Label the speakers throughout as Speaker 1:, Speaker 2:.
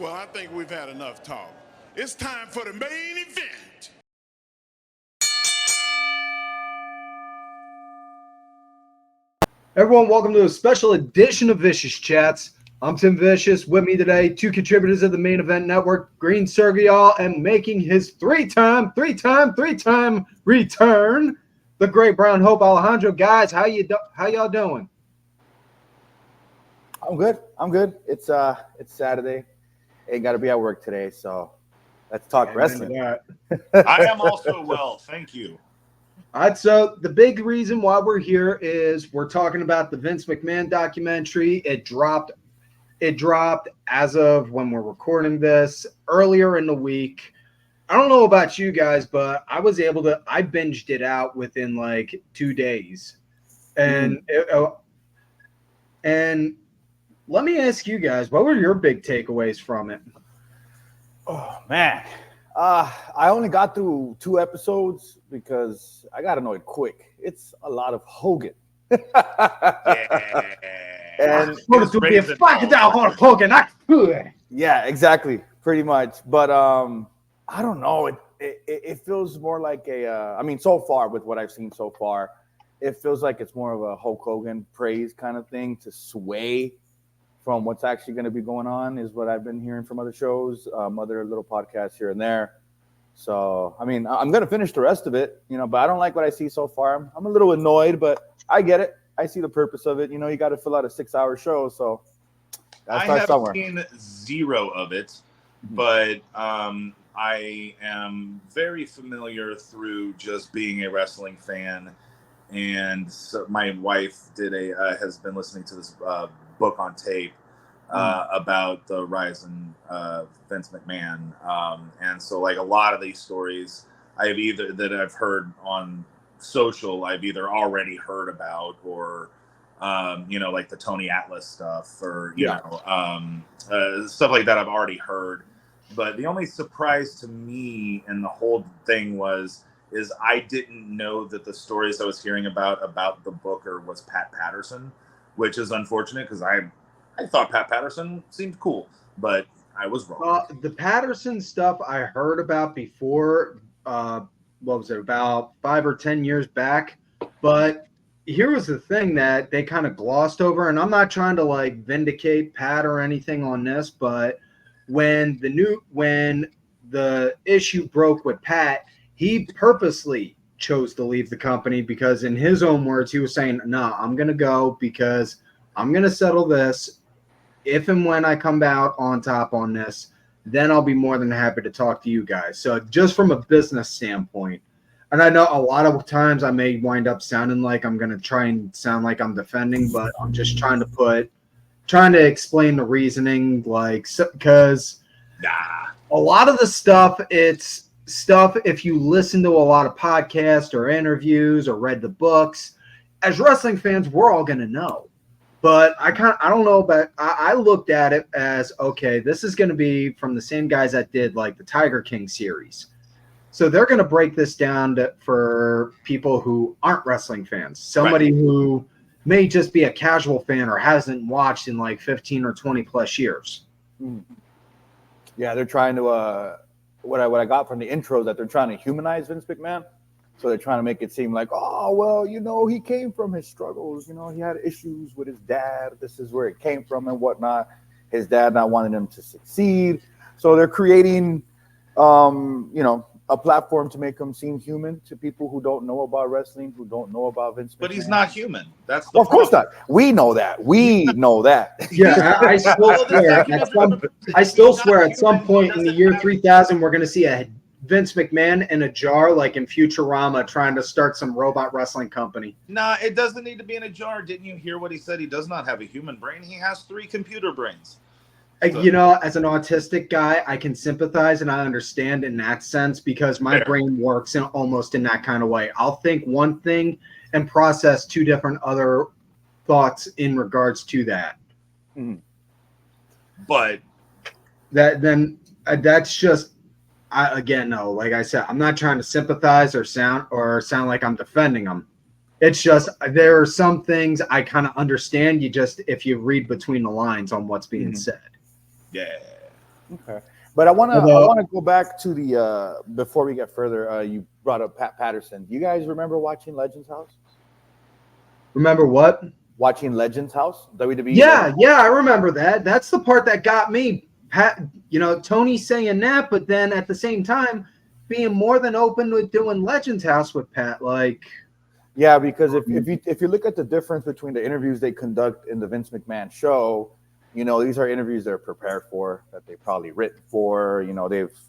Speaker 1: Well, I think we've had enough talk. It's time for the main event.
Speaker 2: Everyone, welcome to a special edition of Vicious Chats. I'm Tim Vicious. With me today, two contributors of the Main Event Network, Green Yall, and making his three-time return, the Great Brown Hope Alejandro. Guys, how y'all doing?
Speaker 3: I'm good. It's Saturday. Ain't got to be at work today, so let's talk wrestling.
Speaker 4: I am also well, thank you.
Speaker 2: All right, so the big reason why we're here is we're talking about the Vince McMahon documentary. It dropped as of when we're recording this earlier in the week. I don't know about you guys, but I binged it out within like 2 days. And and let me ask you guys, what were your big takeaways from it?
Speaker 3: Oh man. I only got through 2 episodes because I got annoyed quick. It's a lot of Hogan.
Speaker 4: Yeah.
Speaker 3: And
Speaker 2: Hogan.
Speaker 3: Yeah, exactly. Pretty much. But I don't know. It feels more like so far with what I've seen so far, it feels like it's more of a Hulk Hogan praise kind of thing to sway from what's actually going to be going on, is what I've been hearing from other shows, other little podcasts here and there. So, I mean, I'm going to finish the rest of it, but I don't like what I see so far. I'm a little annoyed, but I get it. I see the purpose of it. You got to fill out a 6-hour show, so
Speaker 4: I have seen 0 of it, but I am very familiar through just being a wrestling fan, and so my wife has been listening to this book on tape about the rise of Vince McMahon, and so like a lot of these stories I've heard on social, I've either already heard about or like the Tony Atlas stuff or stuff like that I've already heard. But the only surprise to me in the whole thing is I didn't know that the stories I was hearing about the Booker was Pat Patterson, which is unfortunate because I thought Pat Patterson seemed cool, but I was wrong.
Speaker 2: The Patterson stuff I heard about before, what was it, about 5 or 10 years back? But here was the thing that they kind of glossed over, and I'm not trying to like vindicate Pat or anything on this, but when the issue broke with Pat, he purposely chose to leave the company because in his own words, he was saying, "No, I'm going to go because I'm going to settle this. If and when I come out on top on this, then I'll be more than happy to talk to you guys." So just from a business standpoint, and I know a lot of times I may wind up sounding like I'm going to try and sound like I'm defending, but I'm just trying to explain the reasoning, because a lot of the stuff, it's stuff, if you listen to a lot of podcasts or interviews or read the books, as wrestling fans, we're all going to know. But I don't know, but I looked at it as, okay, this is going to be from the same guys that did like the Tiger King series. So they're going to break this down for people who aren't wrestling fans, somebody who may just be a casual fan or hasn't watched in like 15 or 20 plus years.
Speaker 3: Yeah, they're trying to what I got from the intro, that they're trying to humanize Vince McMahon. So they're trying to make it seem like, oh, well, he came from his struggles. He had issues with his dad. This is where it came from and whatnot. His dad not wanting him to succeed. So they're creating, a platform to make him seem human to people who don't know about wrestling, who don't know about Vince McMahon.
Speaker 4: But he's not human. That's the
Speaker 3: of course not. We know that.
Speaker 2: Yeah, I still swear at some point in the year 3000, we're going to see a Vince McMahon in a jar, like in Futurama, trying to start some robot wrestling company.
Speaker 4: Nah, it doesn't need to be in a jar. Didn't you hear what he said? He does not have a human brain. He has 3 computer brains.
Speaker 2: So, as an autistic guy, I can sympathize and I understand in that sense because my brain works almost in that kind of way. I'll think one thing and process 2 different other thoughts in regards to that.
Speaker 4: But
Speaker 2: that's just, no, like I said, I'm not trying to sympathize or sound like I'm defending them. It's just there are some things I kind of understand. If you read between the lines on what's being said.
Speaker 4: Yeah.
Speaker 3: Okay. But I want
Speaker 2: Although-
Speaker 3: to go back to the before we get further. You brought up Pat Patterson. Do you guys remember watching Legends House?
Speaker 2: Remember what?
Speaker 3: Watching Legends House, WWE.
Speaker 2: Yeah, I remember that. That's the part that got me. Pat, Tony saying that, but then at the same time, being more than open with doing Legends House with Pat. Like,
Speaker 3: yeah, because if you look at the difference between the interviews they conduct in the Vince McMahon show, these are interviews they're prepared for, that they've probably written for.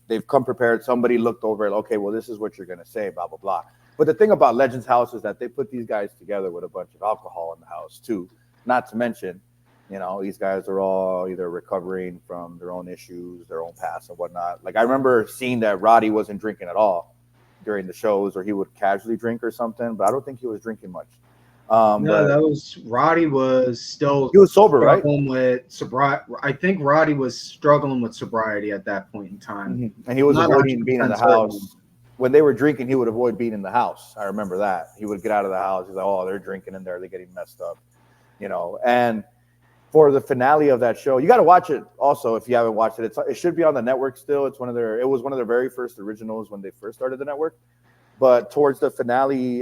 Speaker 3: They've come prepared. Somebody looked over it. Okay, well, this is what you're gonna say, blah blah blah. But the thing about Legends House is that they put these guys together with a bunch of alcohol in the house too. Not to mention, these guys are all either recovering from their own issues, their own past and whatnot. Like I remember seeing that Roddy wasn't drinking at all during the shows, or he would casually drink or something, but I don't think he was drinking much.
Speaker 2: no, that was Roddy was still
Speaker 3: he was sober, right?
Speaker 2: struggling with sobriety. I think Roddy was struggling with sobriety at that point in time.
Speaker 3: Mm-hmm. And he was
Speaker 2: Not
Speaker 3: avoiding being in the
Speaker 2: 100% certain.
Speaker 3: house. When they were drinking, he would avoid being in the house. I remember that. He would get out of the house. He's like, oh, they're drinking in there. They're getting messed up, And for the finale of that show, you got to watch it also if you haven't watched it. It should be on the network still. It was one of their very first originals when they first started the network. But towards the finale,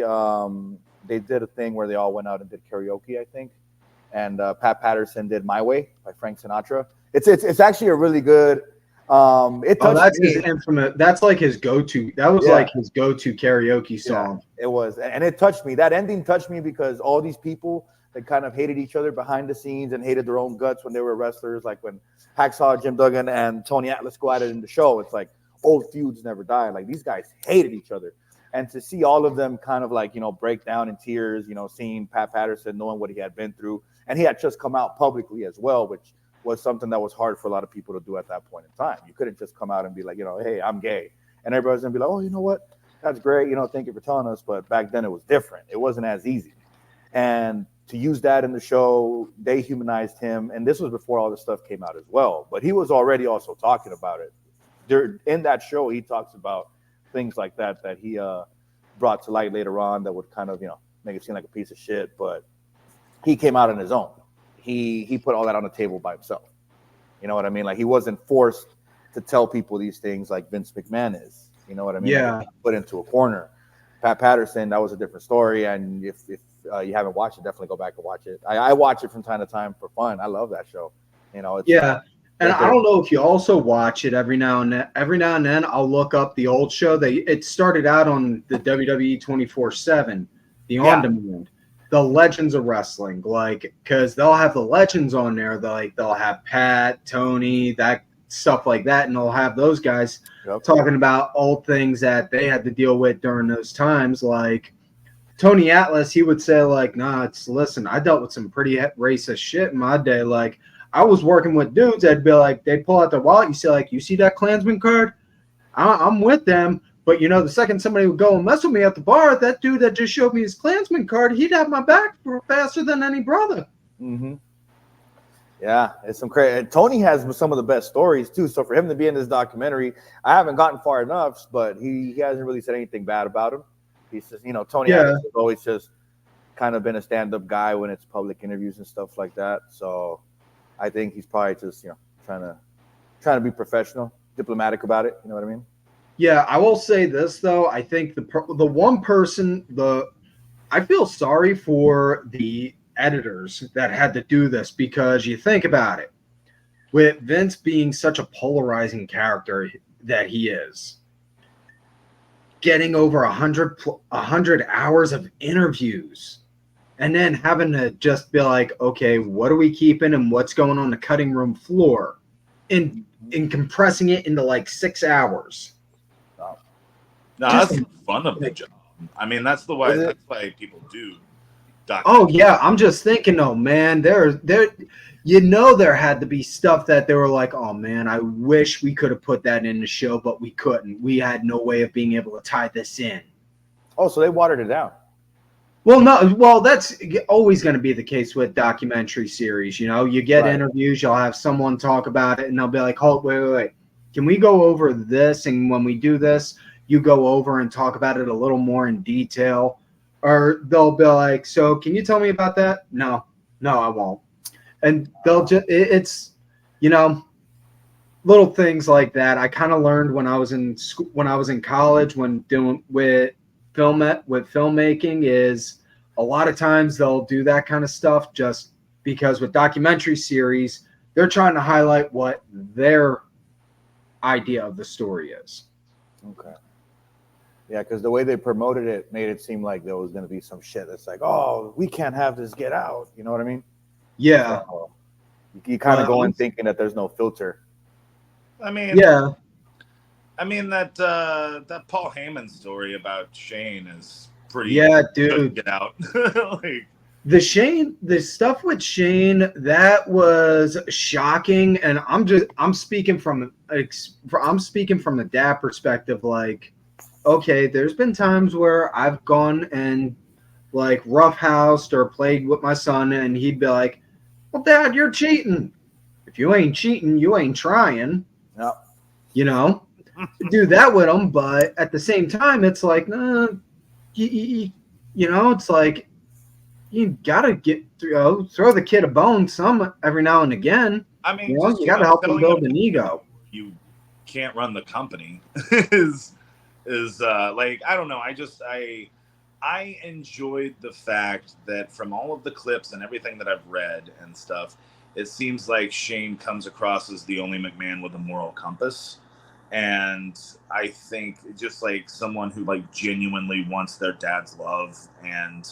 Speaker 3: they did a thing where they all went out and did karaoke, I think. And Pat Patterson did "My Way" by Frank Sinatra. It's actually a really good.
Speaker 2: That's his infamous. That's like his go-to. That was like his go-to karaoke song.
Speaker 3: Yeah, it was, and it touched me. That ending touched me because all these people that kind of hated each other behind the scenes and hated their own guts when they were wrestlers, like when Hacksaw Jim Duggan and Tony Atlas go at it in the show. It's like old feuds never die. Like these guys hated each other, and to see all of them kind of like break down in tears, seeing Pat Patterson knowing what he had been through, and he had just come out publicly as well, which was something that was hard for a lot of people to do at that point in time. You couldn't just come out and be like, hey, I'm gay. And everybody's going to be like, oh, you know what? That's great. Thank you for telling us. But back then it was different. It wasn't as easy. And to use that in the show, they humanized him. And this was before all this stuff came out as well. But he was already also talking about it. In that show, he talks about things like that he brought to light later on that would kind of, make it seem like a piece of shit. But he came out on his own. He put all that on the table by himself. You know what I mean? Like he wasn't forced to tell people these things like Vince McMahon is. You know what I mean?
Speaker 2: Yeah.
Speaker 3: Like put into a corner. Pat Patterson, that was a different story. And if you haven't watched it, definitely go back and watch it. I watch it from time to time for fun. I love that show.
Speaker 2: And I don't know if you also watch it every now and then. Every now and then, I'll look up the old show. It started out on the WWE 24/7, the on demand. The Legends of Wrestling, because they'll have the legends on there. They'll have Pat, Tony, that stuff like that, and they'll have those guys talking about old things that they had to deal with during those times. Like Tony Atlas, he would say listen, I dealt with some pretty racist shit in my day. Like I was working with dudes that'd be like, they'd pull out their wallet, you say you see that Klansman card? I'm with them. But, the second somebody would go and mess with me at the bar, that dude that just showed me his Klansman card, he'd have my back faster than any brother.
Speaker 3: Mm-hmm. Yeah, it's some crazy. And Tony has some of the best stories, too. So for him to be in this documentary, I haven't gotten far enough, but he hasn't really said anything bad about him. He's just, Tony has always just kind of been a stand-up guy when it's public interviews and stuff like that. So I think he's probably just, trying to be professional, diplomatic about it. You know what I mean?
Speaker 2: Yeah, I will say this though. I think the one person I feel sorry for the editors that had to do this, because you think about it, with Vince being such a polarizing character that he is, getting over 100 hours of interviews, and then having to just be like, okay, what are we keeping and what's going on the cutting room floor, and compressing it into 6 hours.
Speaker 4: No, that's the fun of the job. I mean, that's why people do.
Speaker 2: Oh yeah, I'm just thinking, though, man. There had to be stuff that they were like, oh man, I wish we could have put that in the show, but we couldn't. We had no way of being able to tie this in.
Speaker 3: Oh, so they watered it down.
Speaker 2: Well, that's always going to be the case with documentary series. You get interviews, you'll have someone talk about it, and they'll be like, hold, wait. Can we go over this? And when we do this, you go over and talk about it a little more in detail. Or they'll be like, so can you tell me about that? No, I won't. And they'll just, it's, little things like that. I kind of learned when I was in when I was in college, when doing with filmmaking, is a lot of times they'll do that kind of stuff just because with documentary series, they're trying to highlight what their idea of the story is.
Speaker 3: Okay. Yeah, because the way they promoted it made it seem like there was going to be some shit that's like, oh, we can't have this get out. You know what I mean?
Speaker 2: Yeah.
Speaker 3: So, you kind of go in thinking that there's no filter.
Speaker 4: I mean,
Speaker 2: yeah.
Speaker 4: I mean that Paul Heyman story about Shane is pretty.
Speaker 2: Yeah, dude.
Speaker 4: Get out. Like,
Speaker 2: the stuff with Shane, that was shocking, and I'm speaking from the dad perspective. Like, okay, there's been times where I've gone and like roughhoused or played with my son, and he'd be like, "Well, Dad, you're cheating. If you ain't cheating, you ain't trying."
Speaker 3: No.
Speaker 2: You know, do that with him, but at the same time, it's like, nah, you know, it's like you gotta throw the kid a bone some every now and again.
Speaker 4: I mean,
Speaker 2: you gotta help him build an ego.
Speaker 4: You can't run the company. is like, I don't know. I enjoyed the fact that from all of the clips and everything that I've read and stuff, it seems like Shane comes across as the only McMahon with a moral compass. And I think just like someone who like genuinely wants their dad's love and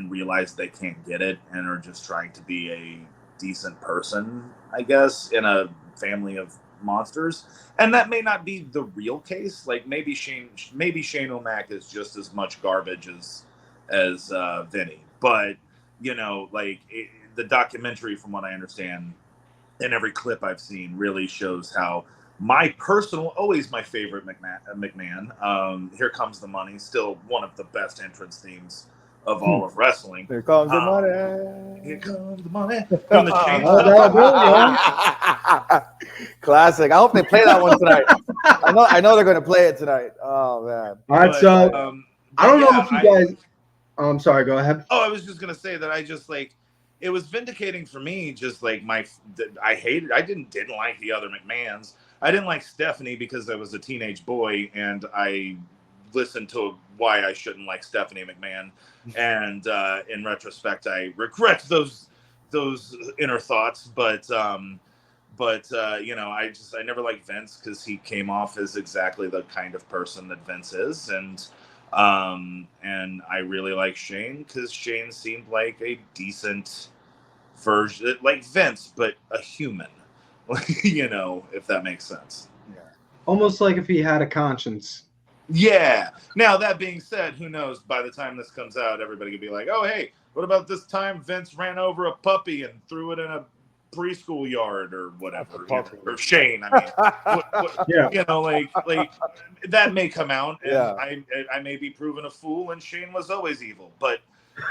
Speaker 4: realize they can't get it and are just trying to be a decent person, I guess, in a family of monsters. And that may not be the real case. Like maybe Shane O'Mac is just as much garbage as Vinny. But you know, like the documentary, from what I understand, and every clip I've seen, really shows how always my favorite McMahon. Here Comes the Money, still one of the best entrance themes of all of wrestling.
Speaker 3: Here comes the money.
Speaker 4: Here comes the money. From the
Speaker 3: Classic. I hope they play that one tonight. I know they're going to play it tonight. Oh man.
Speaker 2: All right, so I don't know if you guys. I'm sorry. Go ahead.
Speaker 4: Oh, I was just going to say that I just like. It was vindicating for me. Just like I didn't like the other McMahons. I didn't like Stephanie because I was a teenage boy and I listened to why I shouldn't like Stephanie McMahon. And in retrospect, I regret those inner thoughts. But you know, I never liked Vince because he came off as exactly the kind of person that Vince is. And I really like Shane because Shane seemed like a decent version, like Vince, but a human. You know, if that makes sense.
Speaker 3: Yeah.
Speaker 2: Almost like if he had a conscience.
Speaker 4: Yeah. Now, that being said, who knows? By the time this comes out, everybody could be like, oh, hey, what about this time Vince ran over a puppy and threw it in a preschool yard or whatever? You know, or Shane, I mean.
Speaker 2: Yeah.
Speaker 4: You know, like that may come out, and
Speaker 3: Yeah.
Speaker 4: I may be proven a fool, and Shane was always evil. But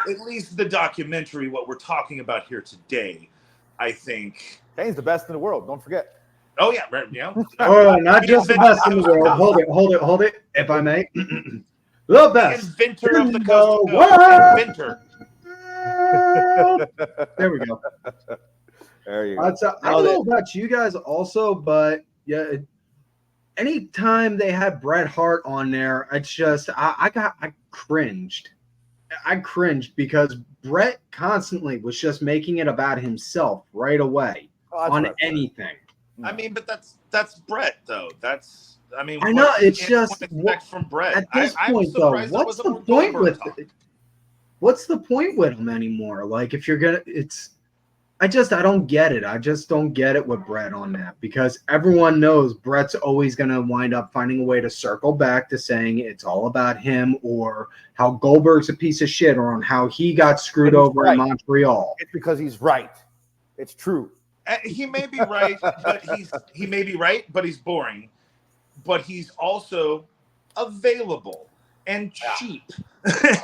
Speaker 4: at least the documentary, what we're talking about here today, I think...
Speaker 3: Shane's the best in the world. Don't forget.
Speaker 4: Oh, yeah. Right, yeah.
Speaker 2: Oh, not just the best in the world. Hold it, if I may. The best.
Speaker 4: Inventor of the coast to coast. Inventor.
Speaker 2: There we go.
Speaker 3: There you go.
Speaker 2: I don't know about you guys also, but yeah, anytime they had Bret Hart on there, it's just I cringed. I cringed because Bret constantly was just making it about himself right away on anything.
Speaker 4: I mean, but that's Bret though.
Speaker 2: I know it's just
Speaker 4: from Bret.
Speaker 2: At this point, though, what's the point with it? What's the point with him anymore? Like, if you're gonna, I don't get it. I just don't get it with Bret on that because everyone knows Bret's always going to wind up finding a way to circle back to saying it's all about him or how Goldberg's a piece of shit or on how he got screwed over in Montreal.
Speaker 3: It's because he's right. It's true.
Speaker 4: He may be right, but he's boring. But he's also available and cheap.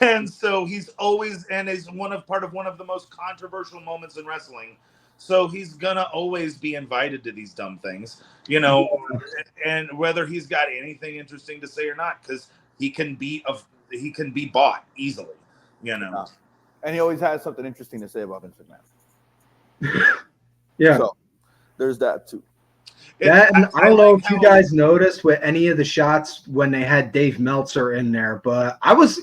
Speaker 4: And so he's always is part of one of the most controversial moments in wrestling. So he's gonna always be invited to these dumb things, you know, and whether he's got anything interesting to say or not, because he can be bought easily, you know.
Speaker 3: And he always has something interesting to say about Vince McMahon.
Speaker 2: Yeah.
Speaker 3: So there's that too.
Speaker 2: That, and I don't know
Speaker 4: like
Speaker 2: if you guys noticed with any of the shots when they had Dave Meltzer in there, but I was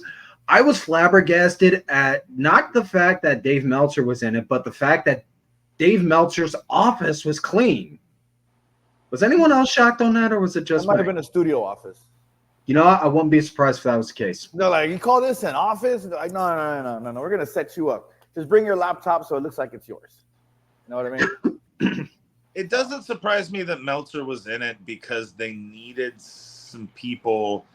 Speaker 2: flabbergasted at not the fact that Dave Meltzer was in it, but the fact that Dave Meltzer's office was clean. Was anyone else shocked on that, or was it just
Speaker 3: It might
Speaker 2: me?
Speaker 3: have been a studio office.
Speaker 2: You know, I wouldn't be surprised if that was the case.
Speaker 3: No, like, you call this an office? Like, no. We're gonna set you up. Just bring your laptop so it looks like it's yours. You know what I mean?
Speaker 4: It doesn't surprise me that Meltzer was in it because they needed some people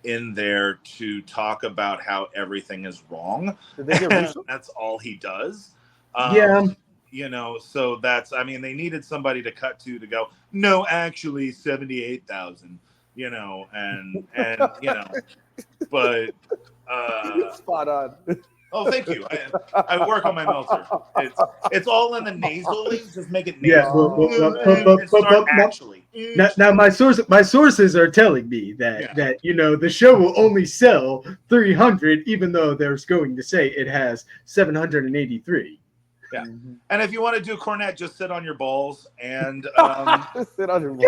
Speaker 4: in there to talk about how everything is wrong.
Speaker 3: Did they get Russo?
Speaker 4: That's all he does.
Speaker 2: Yeah.
Speaker 4: You know, so they needed somebody to cut to go, no, actually 78,000, you know, and you know, but
Speaker 3: spot on.
Speaker 4: oh, thank you. I work on my Meltzer. It's all in the nasally. Just make it
Speaker 2: Yeah.
Speaker 4: actually.
Speaker 2: Now my sources are telling me that you know the show will only sell 300, even though they're going to say it has 783.
Speaker 4: Yeah. And if you want to do Cornette, just sit on your balls and
Speaker 3: sit on your balls.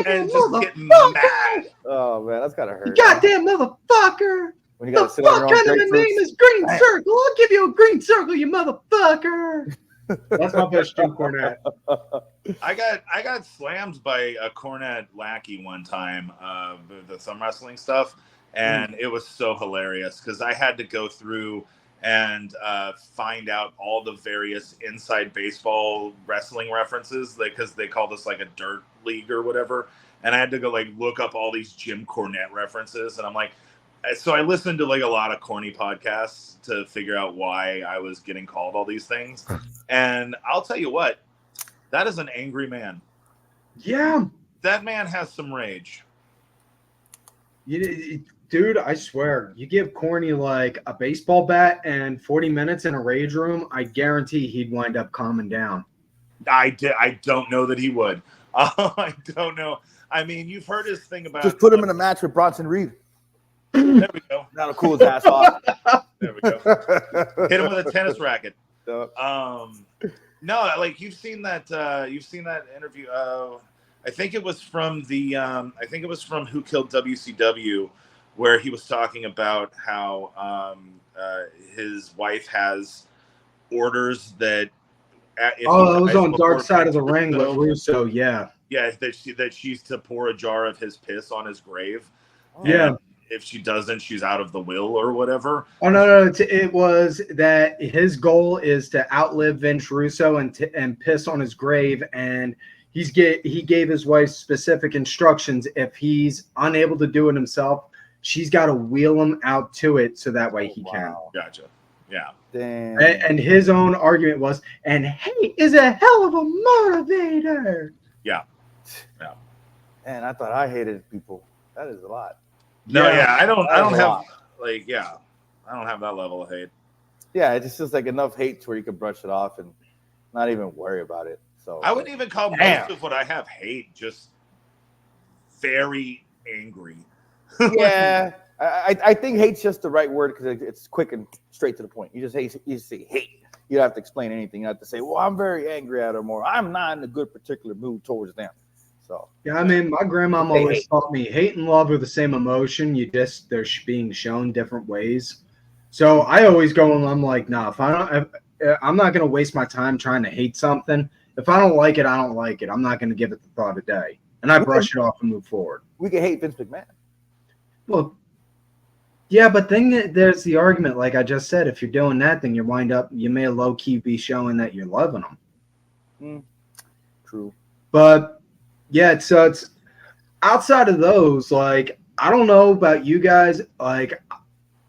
Speaker 4: and just get mad.
Speaker 3: Oh man, that's gotta hurt.
Speaker 2: You goddamn motherfucker!
Speaker 3: When you
Speaker 2: The
Speaker 3: gotta sit on
Speaker 2: fuck
Speaker 3: your own
Speaker 2: kind of a name
Speaker 3: grapefruits.
Speaker 2: is Green Circle? I'll give you a green circle, you motherfucker. That's my best Jim Cornette.
Speaker 4: I got slammed by a Cornette lackey one time, the thumb wrestling stuff, and it was so hilarious because I had to go through and find out all the various inside baseball wrestling references because they called us like a dirt league or whatever, and I had to go like look up all these Jim Cornette references, and I'm like, so I listened to like a lot of corny podcasts to figure out why I was getting called all these things, and I'll tell you what, that is an angry man.
Speaker 2: Yeah,
Speaker 4: that man has some rage.
Speaker 2: Dude, I swear, you give Corny like a baseball bat and 40 minutes in a rage room, I guarantee he'd wind up calming down.
Speaker 4: I don't know that he would. I don't know. I mean, you've heard his thing about
Speaker 3: just put him in a match with Bronson Reed.
Speaker 4: There we go.
Speaker 3: That'll cool his ass off.
Speaker 4: There we go. Hit him with a tennis racket. No, like you've seen that interview. I think it was from Who Killed WCW, where he was talking about how his wife has orders that.
Speaker 2: That was on Dark Side of the Ring with Russo. Yeah,
Speaker 4: that she's to pour a jar of his piss on his grave.
Speaker 2: Yeah.
Speaker 4: If she doesn't, she's out of the will or whatever.
Speaker 2: Oh no! It was that his goal is to outlive Vince Russo and piss on his grave, and he gave his wife specific instructions. If he's unable to do it himself, she's got to wheel him out to it so that way he can.
Speaker 4: Gotcha. Yeah.
Speaker 3: Damn.
Speaker 2: And his own argument was, and hate is a hell of a motivator.
Speaker 4: Yeah.
Speaker 3: Man, I thought I hated people. That is a lot.
Speaker 4: No, I don't have I don't have that level of hate.
Speaker 3: Yeah, it's just like enough hate to where you can brush it off and not even worry about it. So
Speaker 4: I wouldn't even call most of what I have hate, just very angry.
Speaker 3: Yeah, I think hate's just the right word because it's quick and straight to the point. You just say hate. You don't have to explain anything. You don't have to say, well, I'm very angry at them or I'm not in a good particular mood towards them. So
Speaker 2: yeah, I mean, my grandmom always taught me hate and love are the same emotion. They're being shown different ways. So I always go and I'm like, nah, I'm not going to waste my time trying to hate something. If I don't like it, I don't like it. I'm not going to give it the thought of day. And I brush it off and move forward.
Speaker 3: We can hate Vince McMahon.
Speaker 2: Well, yeah, but then there's the argument, like I just said, if you're doing that, then you may low key be showing that you're loving them.
Speaker 3: True.
Speaker 2: But yeah, it's outside of those, like, I don't know about you guys, like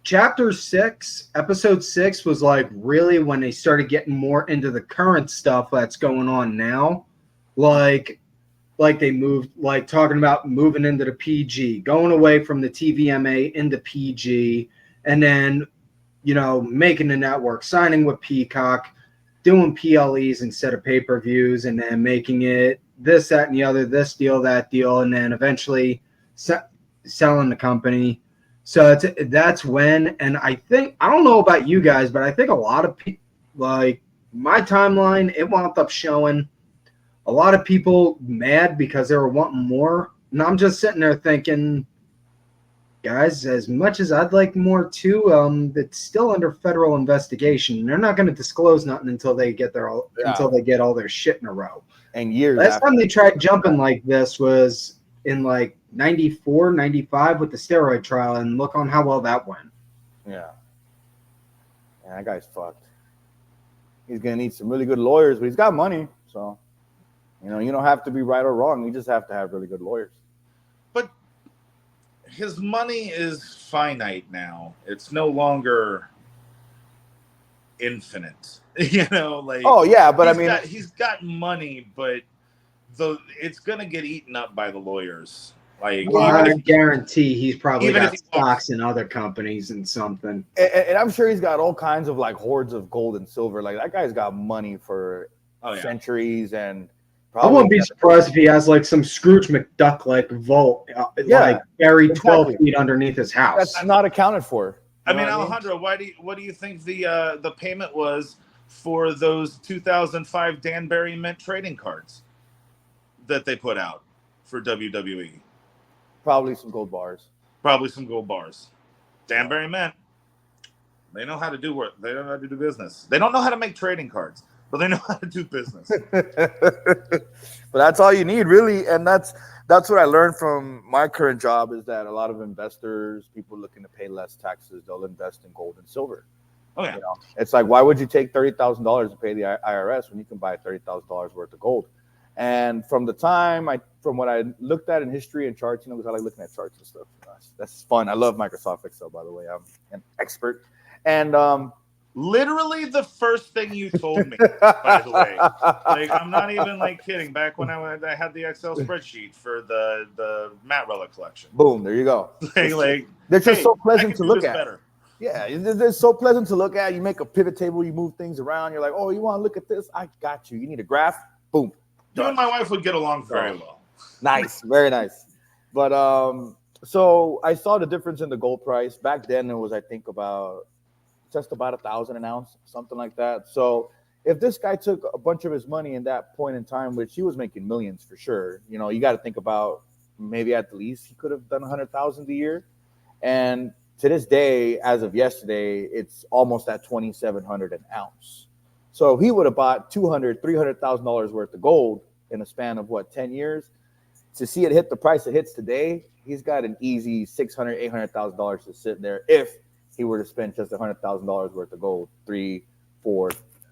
Speaker 2: chapter 6, episode 6 was like really when they started getting more into the current stuff that's going on now. Like they moved, like talking about moving into the PG, going away from the TVMA into PG, and then, you know, making the network, signing with Peacock, doing PLEs instead of pay-per-views, and then making it this, that, and the other, this deal, that deal, and then eventually selling the company. So that's when, and I don't know about you guys, but I think a lot of people, like my timeline, it wound up showing a lot of people mad because they were wanting more. And I'm just sitting there thinking, guys, as much as I'd like more too, it's still under federal investigation. They're not going to disclose nothing until they get until they get all their shit in a row.
Speaker 3: And years
Speaker 2: Last time they tried jumping like this was in like 94, 95 with the steroid trial, and look on how well that went.
Speaker 3: Yeah. Yeah, that guy's fucked. He's gonna need some really good lawyers, but he's got money, so you don't have to be right or wrong. You just have to have really good lawyers.
Speaker 4: But his money is finite now. It's no longer infinite. Like
Speaker 3: oh yeah, but
Speaker 4: he's got money, but it's gonna get eaten up by the lawyers. Like,
Speaker 2: I guarantee he's probably
Speaker 4: even
Speaker 2: got
Speaker 4: if he
Speaker 2: stocks in other companies and something.
Speaker 3: And I'm sure he's got all kinds of like hoards of gold and silver. Like that guy's got money for centuries, and
Speaker 2: I wouldn't be surprised if he has like some Scrooge McDuck like vault, like buried 12 feet underneath his house.
Speaker 3: That's not accounted for.
Speaker 4: I mean, Alejandro, what do you think the payment was for those 2005 Danbury Mint trading cards that they put out for WWE?
Speaker 3: Probably some gold bars.
Speaker 4: Danbury Mint. They know how to do work. They know how to do business. They don't know how to make trading cards, but they know how to do business.
Speaker 3: But that's all you need, really. And that's what I learned from my current job is that a lot of investors, people looking to pay less taxes, they'll invest in gold and silver.
Speaker 4: Oh yeah.
Speaker 3: It's like, why would you take $30,000 to pay the IRS when you can buy $30,000 worth of gold? And from what I looked at in history and charts, because I like looking at charts and stuff. That's fun. I love Microsoft Excel, by the way. I'm an expert. And
Speaker 4: literally the first thing you told me, by the way. Like, I'm not even like kidding. Back when I had the Excel spreadsheet for the Matt Relic collection.
Speaker 3: Boom, there you go.
Speaker 4: like
Speaker 3: they're just so pleasant to look at.
Speaker 4: Better.
Speaker 3: Yeah, they're so pleasant to look at. You make a pivot table, you move things around. You're like, oh, you want to look at this? I got you. You need a graph? Boom.
Speaker 4: You and my wife would get along very well.
Speaker 3: Nice, very nice. But so I saw the difference in the gold price. Back then it was, I think, just about $1,000 an ounce, something like that. So if this guy took a bunch of his money in that point in time, which he was making millions for sure, you got to think about maybe at the least he could have done 100,000 a year. And to this day, as of yesterday, it's almost at 2,700 an ounce. So he would have bought $300,000 worth of gold in a span of 10 years. To see it hit the price it hits today, he's got an easy $600,000, $800,000 to sit there if he were to spend just $100,000 worth of gold 3-4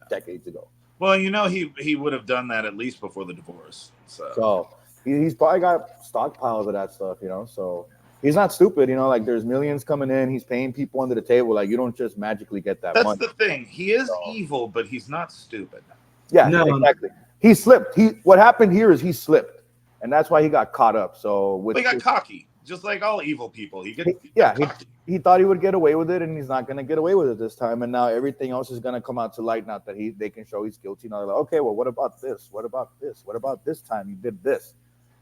Speaker 3: decades ago.
Speaker 4: Well, he would have done that at least before the divorce.
Speaker 3: So he's probably got stockpiles of that stuff, So he's not stupid, like there's millions coming in. He's paying people under the table. Like you don't just magically get that money.
Speaker 4: That's the thing. He is evil, but he's not stupid.
Speaker 3: Yeah, no, exactly. He slipped. What happened here is he slipped, and that's why he got caught up. So
Speaker 4: he got cocky, just like all evil people. He
Speaker 3: thought he would get away with it, and he's not going to get away with it this time. And now everything else is going to come out to light. Not that they can show he's guilty. Now they're like, okay, well, what about this? What about this? What about this time you did this?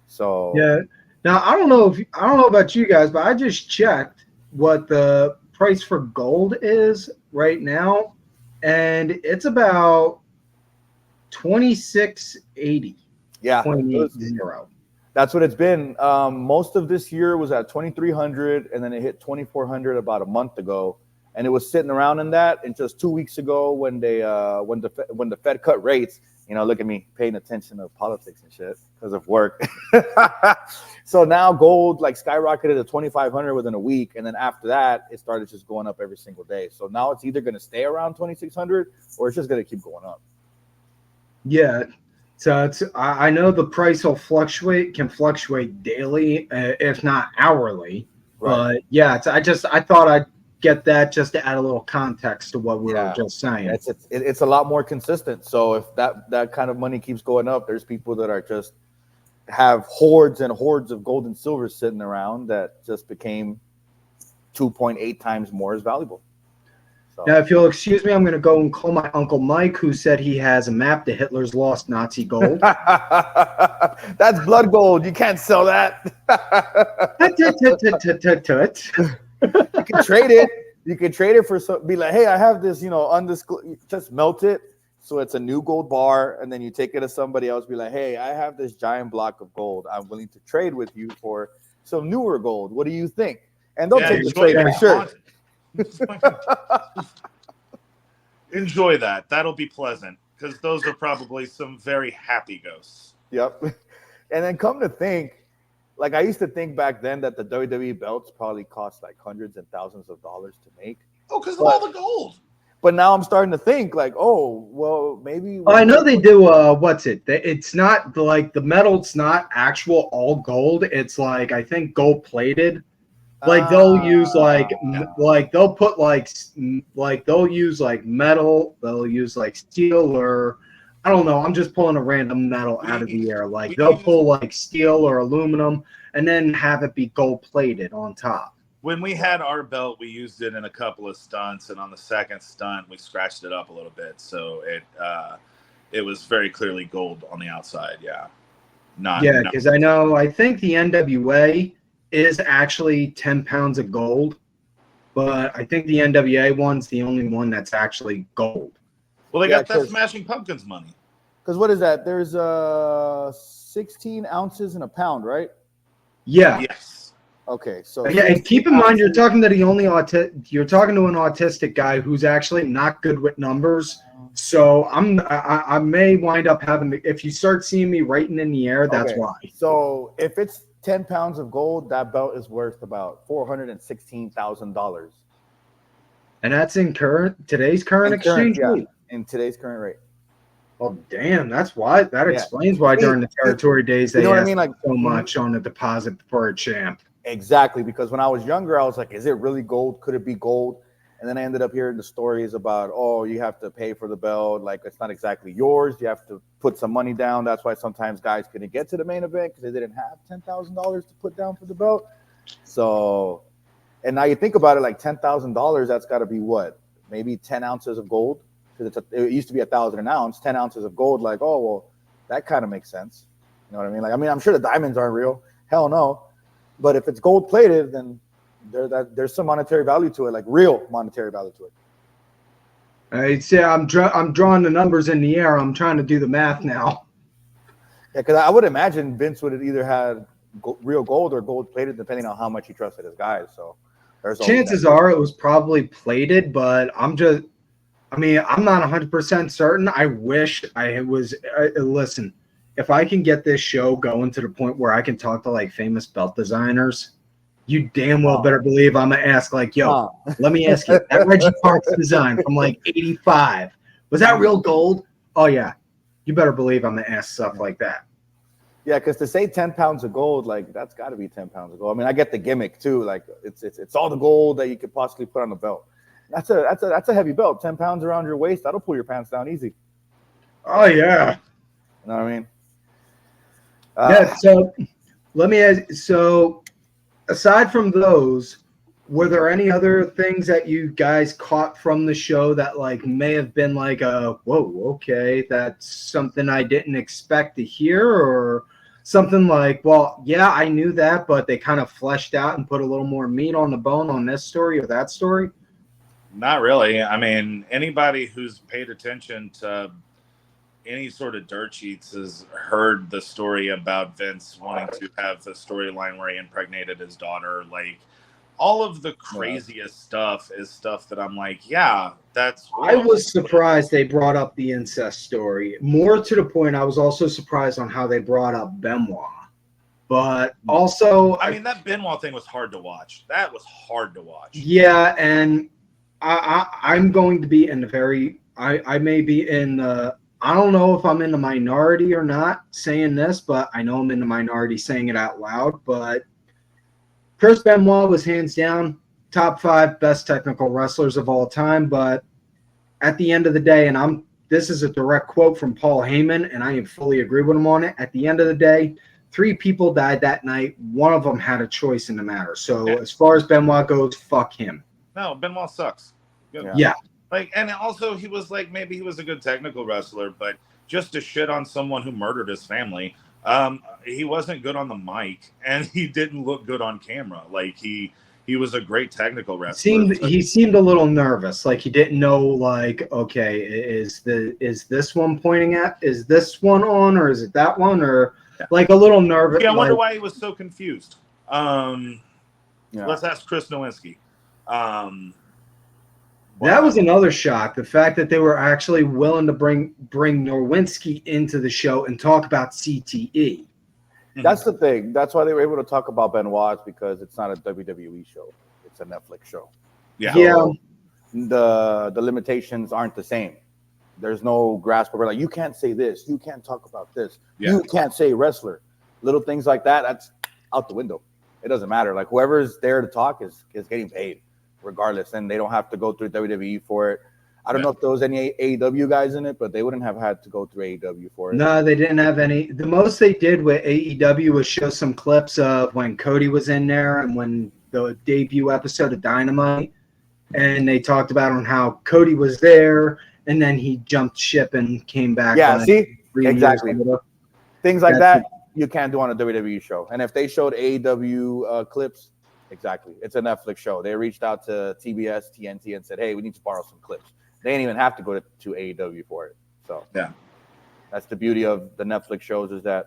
Speaker 3: So
Speaker 2: yeah. Now I don't know about you guys, but I just checked what the price for gold is right now, and it's about 2680.
Speaker 3: Yeah,
Speaker 2: 280.
Speaker 3: That's what it's been. Most of this year was at 2,300, and then it hit 2,400 about a month ago, and it was sitting around in that. And just 2 weeks ago, when the Fed cut rates, look at me paying attention to politics and shit because of work. So now gold like skyrocketed to 2,500 within a week, and then after that, it started just going up every single day. So now it's either going to stay around 2,600 or it's just going to keep going up.
Speaker 2: Yeah. So I know the price can fluctuate daily, if not hourly. Right. But yeah, I thought I'd get that just to add a little context to what we were just saying.
Speaker 3: It's a lot more consistent. So if that kind of money keeps going up, there's people that are just have hordes and hordes of gold and silver sitting around that just became 2.8 times more as valuable. So.
Speaker 2: Now, if you'll excuse me, I'm going to go and call my Uncle Mike, who said he has a map to Hitler's lost Nazi gold.
Speaker 3: That's blood gold. You can't sell that. You can trade it. You can trade it for some. Be like, hey, I have this, undisclosed. Just melt it, So it's a new gold bar, and then you take it to somebody else, be like, hey, I have this giant block of gold. I'm willing to trade with you for some newer gold. What do you think? And they'll take the trade for sure.
Speaker 4: Enjoy that. That'll be pleasant because those are probably some very happy ghosts.
Speaker 3: Yep. And then come to think, like I used to think back then that the WWE belts probably cost like hundreds and thousands of dollars to make.
Speaker 4: Oh, because of all the gold.
Speaker 3: But now I'm starting to think like, oh, well, maybe.
Speaker 2: I know they do. What's it? It's not like the metal. It's not actual all gold. It's like I think gold plated. Like they'll use like they'll put like they'll use like metal. They'll use like steel or I don't know. I'm just pulling a random metal out of the air. Like they'll pull like steel or aluminum and then have it be gold plated on top.
Speaker 4: When we had our belt, we used it in a couple of stunts, and on the second stunt, we scratched it up a little bit, so it was very clearly gold on the outside. Yeah,
Speaker 2: because I think the NWA is actually 10 pounds of gold, but I think the NWA one's the only one that's actually gold.
Speaker 4: Well, they got that Smashing Pumpkins money.
Speaker 3: Because what is that? There's 16 ounces in a pound, right?
Speaker 2: Yeah.
Speaker 4: Yes.
Speaker 3: Okay, so
Speaker 2: yeah, and keep in mind you're talking to an autistic guy who's actually not good with numbers. So I may wind up having if you start seeing me writing in the air, that's why.
Speaker 3: So if it's 10 pounds of gold, that belt is worth about $416,000.
Speaker 2: And that's in today's current exchange rate.
Speaker 3: In today's current rate.
Speaker 2: Oh damn, that's why explains why during the territory days they asked like so much on a deposit for a champ.
Speaker 3: Exactly, because when I was younger, I was like, is it really gold? Could it be gold? And then I ended up hearing the stories about, oh, you have to pay for the belt. Like, it's not exactly yours. You have to put some money down. That's why sometimes guys couldn't get to the main event because they didn't have $10,000 to put down for the belt. So, and now you think about it, like $10,000, that's got to be what? Maybe 10 ounces of gold? Because it used to be 1,000 an ounce, 10 ounces of gold. Like, oh, well, that kind of makes sense. You know what I mean? Like, I'm sure the diamonds aren't real. Hell no. But if it's gold plated, then there's some monetary value to it, like real monetary value to it.
Speaker 2: I'd say I'm drawing the numbers in the air. I'm trying to do the math now.
Speaker 3: Yeah, because I would imagine Vince would have either had real gold or gold plated, depending on how much he trusted his guys. So there's
Speaker 2: chances are it was probably plated, but I'm not 100% certain. I wish I was. Listen. If I can get this show going to the point where I can talk to like famous belt designers, you damn well better believe I'm gonna ask like, yo, let me ask you, that Reggie Parks design from like '85, was that real gold? Oh yeah, you better believe I'm gonna ask stuff like that.
Speaker 3: Yeah, because to say 10 pounds of gold, like that's got to be 10 pounds of gold. I mean, I get the gimmick too, like it's all the gold that you could possibly put on the belt. That's a heavy belt, 10 pounds around your waist. That'll pull your pants down easy.
Speaker 2: Oh yeah,
Speaker 3: you know what I mean?
Speaker 2: Yeah, so let me ask, so aside from those, were there any other things that you guys caught from the show that like may have been like whoa, okay, that's something I didn't expect to hear, or something like, well, yeah, I knew that, but they kind of fleshed out and put a little more meat on the bone on this story or that story?
Speaker 4: Not really. I mean, anybody who's paid attention to any sort of dirt sheets has heard the story about Vince wanting to have the storyline where he impregnated his daughter. Like, all of the craziest stuff is stuff that I'm like, yeah, that's real.
Speaker 2: I was surprised they brought up the incest story. More to the point, I was also surprised on how they brought up Benoit. But also,
Speaker 4: I mean, that Benoit thing was hard to watch. That was hard to watch.
Speaker 2: Yeah, and I'm going to be in the very I may be in the I don't know if I'm in the minority or not saying this, but I know I'm in the minority saying it out loud. But Chris Benoit was hands down top 5 best technical wrestlers of all time. But at the end of the day, and this is a direct quote from Paul Heyman, and I fully agree with him on it. At the end of the day, 3 people died that night. One of them had a choice in the matter. So as far as Benoit goes, fuck him.
Speaker 4: No, Benoit sucks.
Speaker 2: Yeah.
Speaker 4: Like, and also he was like, maybe he was a good technical wrestler, but just to shit on someone who murdered his family, he wasn't good on the mic, and he didn't look good on camera. Like he He was a great technical wrestler.
Speaker 2: He seemed a little nervous, like he didn't know, like, okay, is this one pointing at, is this one on, or is it that one, or like a little nervous.
Speaker 4: Yeah, I wonder
Speaker 2: like,
Speaker 4: why he was so confused. Let's ask Chris Nowinski.
Speaker 2: That was another shock. The fact that they were actually willing to bring Nowinski into the show and talk about CTE.
Speaker 3: That's the thing. That's why they were able to talk about Benoit, because it's not a WWE show. It's a Netflix show.
Speaker 4: Yeah.
Speaker 3: So the limitations aren't the same. There's no grasp over, like, you can't say this. You can't talk about this.
Speaker 4: Yeah.
Speaker 3: You can't say wrestler. Little things like that, that's out the window. It doesn't matter. Like, whoever's there to talk is getting paid regardless, and they don't have to go through WWE for it. I don't know if there was any AEW guys in it, but they wouldn't have had to go through AEW for it.
Speaker 2: No, they didn't have any. The most they did with AEW was show some clips of when Cody was in there and when the debut episode of Dynamite, and they talked about on how Cody was there and then he jumped ship and came back.
Speaker 3: Yeah, see? Exactly. Things like that you can't do on a WWE show. And if they showed AEW clips, exactly. It's a Netflix show. They reached out to TBS, TNT, and said, hey, we need to borrow some clips. They didn't even have to go to AEW for it. So
Speaker 4: yeah,
Speaker 3: that's the beauty of the Netflix shows, is that,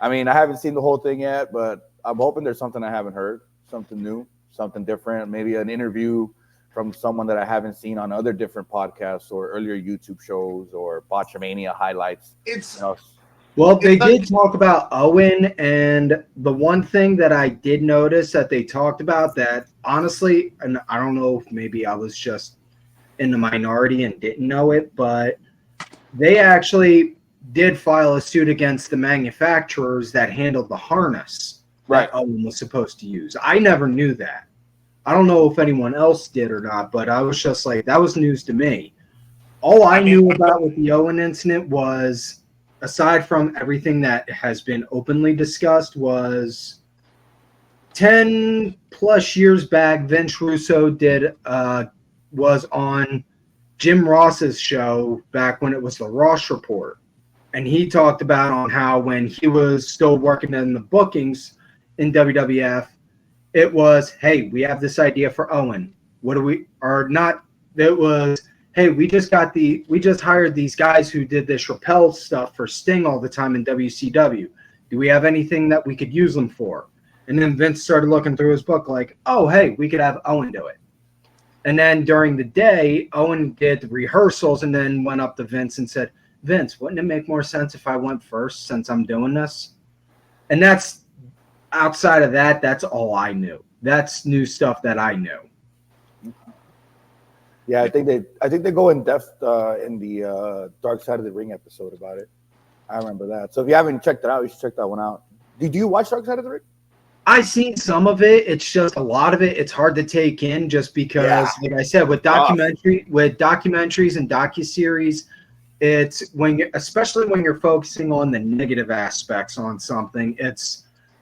Speaker 3: I mean, I haven't seen the whole thing yet, but I'm hoping there's something I haven't heard, something new, something different, maybe an interview from someone that I haven't seen on other different podcasts or earlier YouTube shows or Botchamania highlights.
Speaker 2: Well, they did talk about Owen, and the one thing that I did notice that they talked about that, honestly, and I don't know if maybe I was just in the minority and didn't know it, but they actually did file a suit against the manufacturers that handled the harness that Owen was supposed to use. I never knew that. I don't know if anyone else did or not, but I was just like, that was news to me. All I knew about with the Owen incident was, aside from everything that has been openly discussed, was 10 plus years back, Vince Russo was on Jim Ross's show back when it was the Ross Report. And he talked about on how when he was still working in the bookings in WWF, it was, hey, we have this idea for Owen. What do we, or not, it was, hey, we just hired these guys who did this rappel stuff for Sting all the time in WCW. Do we have anything that we could use them for? And then Vince started looking through his book like, oh, hey, we could have Owen do it. And then during the day, Owen did the rehearsals and then went up to Vince and said, Vince, wouldn't it make more sense if I went first since I'm doing this? And that's, outside of that, that's all I knew. That's new stuff that I knew.
Speaker 3: Yeah, I think they go in depth in the Dark Side of the Ring episode about it. I remember that. So if you haven't checked it out, you should check that one out. Did you watch Dark Side of the Ring?
Speaker 2: I've seen some of it. It's just a lot of it. It's hard to take in just because, like I said, with documentaries and docuseries, it's especially when you're focusing on the negative aspects on something,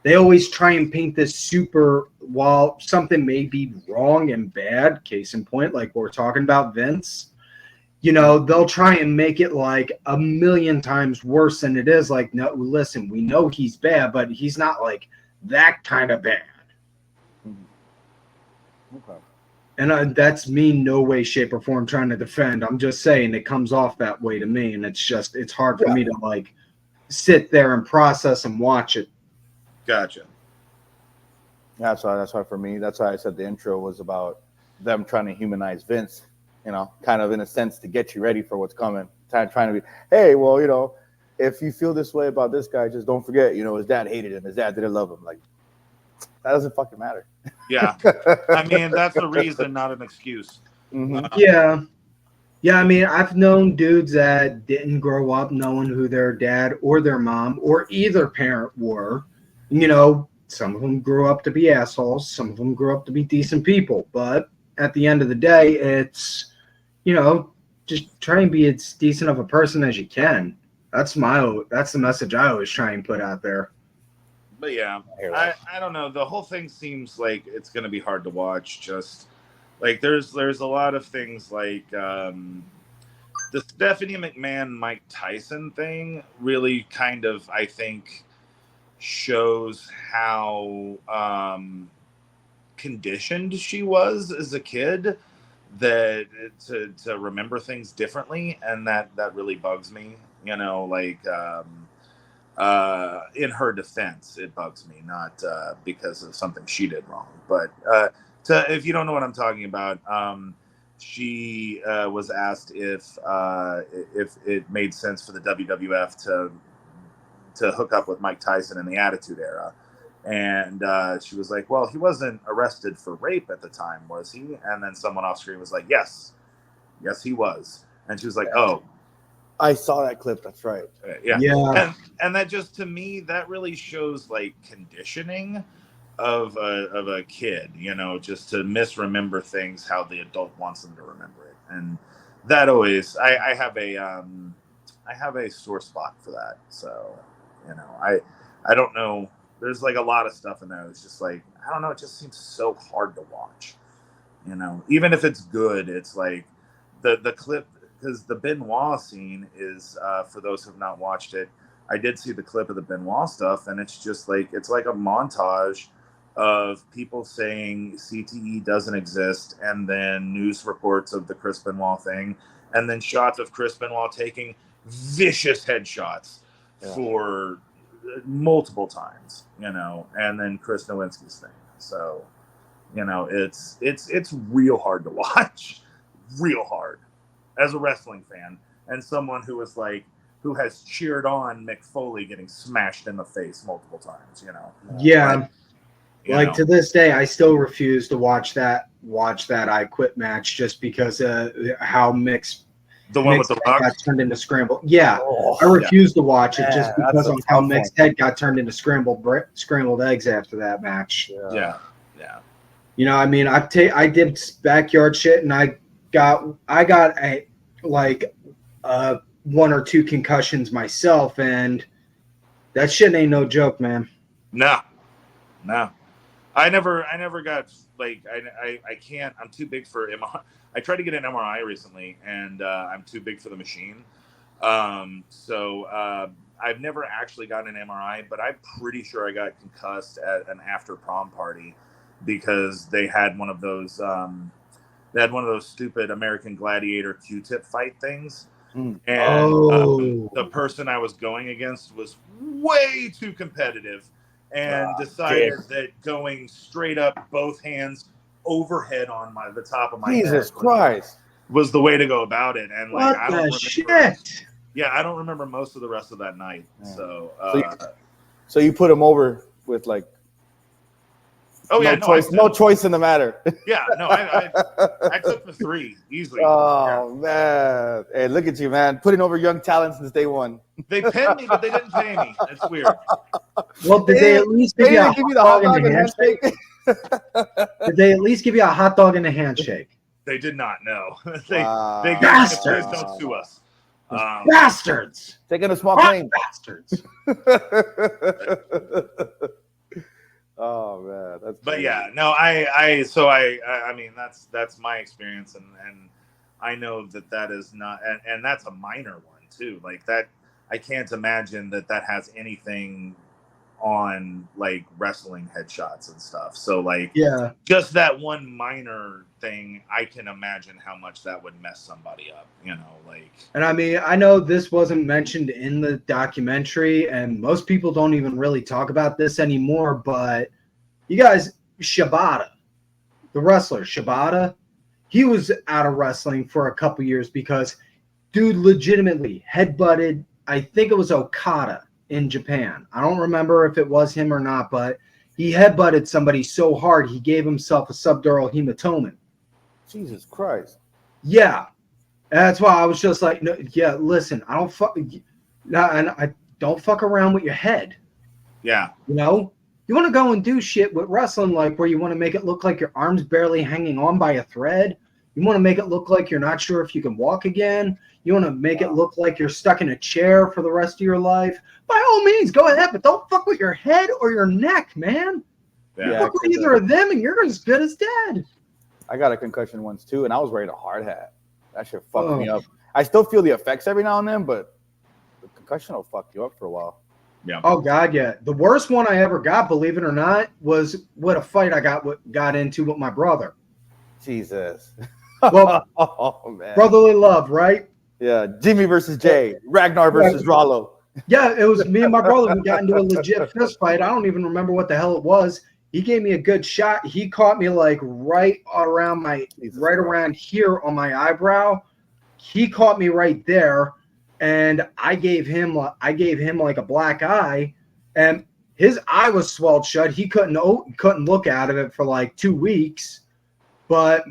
Speaker 2: they always try and paint this super, while something may be wrong and bad, case in point, like we're talking about Vince, they'll try and make it like a million times worse than it is. Like, no, listen, we know he's bad, but he's not like that kind of bad.
Speaker 3: Okay.
Speaker 2: And that's me no way, shape, or form trying to defend. I'm just saying it comes off that way to me, and it's hard for me to like sit there and process and watch it.
Speaker 4: Gotcha.
Speaker 3: Yeah, so that's why for me, that's why I said the intro was about them trying to humanize Vince, kind of in a sense to get you ready for what's coming. Trying to be, hey, well, if you feel this way about this guy, just don't forget, his dad hated him, his dad didn't love him. Like, that doesn't fucking matter.
Speaker 4: Yeah. I mean, that's a reason, not an excuse.
Speaker 3: Mm-hmm.
Speaker 2: Yeah, I mean, I've known dudes that didn't grow up knowing who their dad or their mom or either parent were. Some of them grew up to be assholes. Some of them grew up to be decent people. But at the end of the day, it's, just try and be as decent of a person as you can. That's the message I always try and put out there.
Speaker 4: But yeah, I don't know. The whole thing seems like it's going to be hard to watch. Just like there's a lot of things like the Stephanie McMahon, Mike Tyson thing really kind of, I think, shows how conditioned she was as a kid that to remember things differently, and that really bugs me. You know, like in her defense, it bugs me, not because of something she did wrong, but if you don't know what I'm talking about, she was asked if it made sense for the WWF to hook up with Mike Tyson in the Attitude Era. And she was like, well, he wasn't arrested for rape at the time, was he? And then someone off screen was like, yes, he was. And she was like, oh.
Speaker 3: I saw that clip. That's right.
Speaker 4: Yeah. And that just, to me, that really shows like conditioning of a kid, you know, just to misremember things how the adult wants them to remember it. And that always, I have a sore spot for that. So, you know, I don't know. There's like a lot of stuff in there. It's just like, I don't know. It just seems so hard to watch, you know, even if it's good, it's like the clip, because the Benoit scene is, for those who have not watched it, I did see the clip of the Benoit stuff, and it's just like, it's like a montage of people saying CTE doesn't exist, and then news reports of the Chris Benoit thing, and then shots of Chris Benoit taking vicious headshots for multiple times, you know, and then Chris Nowinski's thing. So, you know, it's real hard to watch, real hard, as a wrestling fan and someone who has cheered on Mick Foley getting smashed in the face multiple times, you know.
Speaker 2: Yeah.
Speaker 4: Like
Speaker 2: to this day, I still refuse to watch that I Quit match just because how Mick's
Speaker 4: one with the rock
Speaker 2: got turned into scrambled. Yeah, I refuse to watch it just because of how Mick's head got turned into scrambled eggs after that match.
Speaker 4: Yeah.
Speaker 2: You know, I mean, I did backyard shit, and I got a one or two concussions myself, and that shit ain't no joke, man.
Speaker 4: No. I never got, like, I can't, I'm too big for MRI. I tried to get an MRI recently, and I'm too big for the machine. So I've never actually gotten an MRI, but I'm pretty sure I got concussed at an after prom party because they had one of those stupid American Gladiator Q-tip fight things. And the person I was going against was way too competitive and decided that going straight up, both hands overhead on the top of my
Speaker 3: Jesus
Speaker 4: head
Speaker 3: Christ
Speaker 4: was the way to go about it. And like,
Speaker 2: what the shit?
Speaker 4: Yeah, I don't remember most of the rest of that night. Yeah.
Speaker 3: So you put him over with like no choice in the matter.
Speaker 4: Yeah, no, I took the 3 easily.
Speaker 3: Oh man, hey, look at you, man, putting over young talent since day one.
Speaker 4: They paid me, but they didn't pay me. It's weird.
Speaker 2: Well, did they at least give you a hot dog and a handshake? Did they at least give you a hot dog and a handshake?
Speaker 4: They did not. No, they
Speaker 2: bastards.
Speaker 4: Please don't sue us.
Speaker 2: Bastards.
Speaker 3: Taking a small claim.
Speaker 2: Bastards.
Speaker 3: Oh man, that's.
Speaker 4: But
Speaker 3: crazy.
Speaker 4: yeah, no, I mean that's my experience, and I know that is not, and that's a minor one too. Like that, I can't imagine that has anything on like wrestling headshots and stuff. So like, just that one minor thing, I can imagine how much that would mess somebody up, you know, like.
Speaker 2: And I mean, I know this wasn't mentioned in the documentary, and most people don't even really talk about this anymore, but you guys, Shibata, the wrestler Shibata, he was out of wrestling for a couple years because dude legitimately headbutted, I think it was Okada in Japan. I don't remember if it was him or not, but he headbutted somebody so hard he gave himself a subdural hematoma.
Speaker 3: Jesus Christ.
Speaker 2: Yeah. That's why I was just like, no, yeah, listen, I don't fuck around with your head.
Speaker 4: Yeah.
Speaker 2: You know? You want to go and do shit with wrestling, like where you want to make it look like your arm's barely hanging on by a thread. You want to make it look like you're not sure if you can walk again. You want to make it look like you're stuck in a chair for the rest of your life. By all means, go ahead, but don't fuck with your head or your neck, man. You fuck with either of them, and you're as good as dead.
Speaker 3: I got a concussion once too, and I was ready to hard hat. That shit fucked me up. I still feel the effects every now and then, but the concussion will fuck you up for a while.
Speaker 4: Yeah.
Speaker 2: Oh God, yeah. The worst one I ever got, believe it or not, was what a fight I got into with my brother.
Speaker 3: Jesus.
Speaker 2: Well,
Speaker 3: Oh man.
Speaker 2: brotherly love, right?
Speaker 3: Yeah, Jimmy versus Jay, Ragnar versus Rollo.
Speaker 2: Yeah, it was me and my brother. We got into a legit fist fight. I don't even remember what the hell it was. He gave me a good shot. He caught me like right around here on my eyebrow. He caught me right there, and I gave him like a black eye, and his eye was swelled shut. He couldn't look out of it for like 2 weeks. But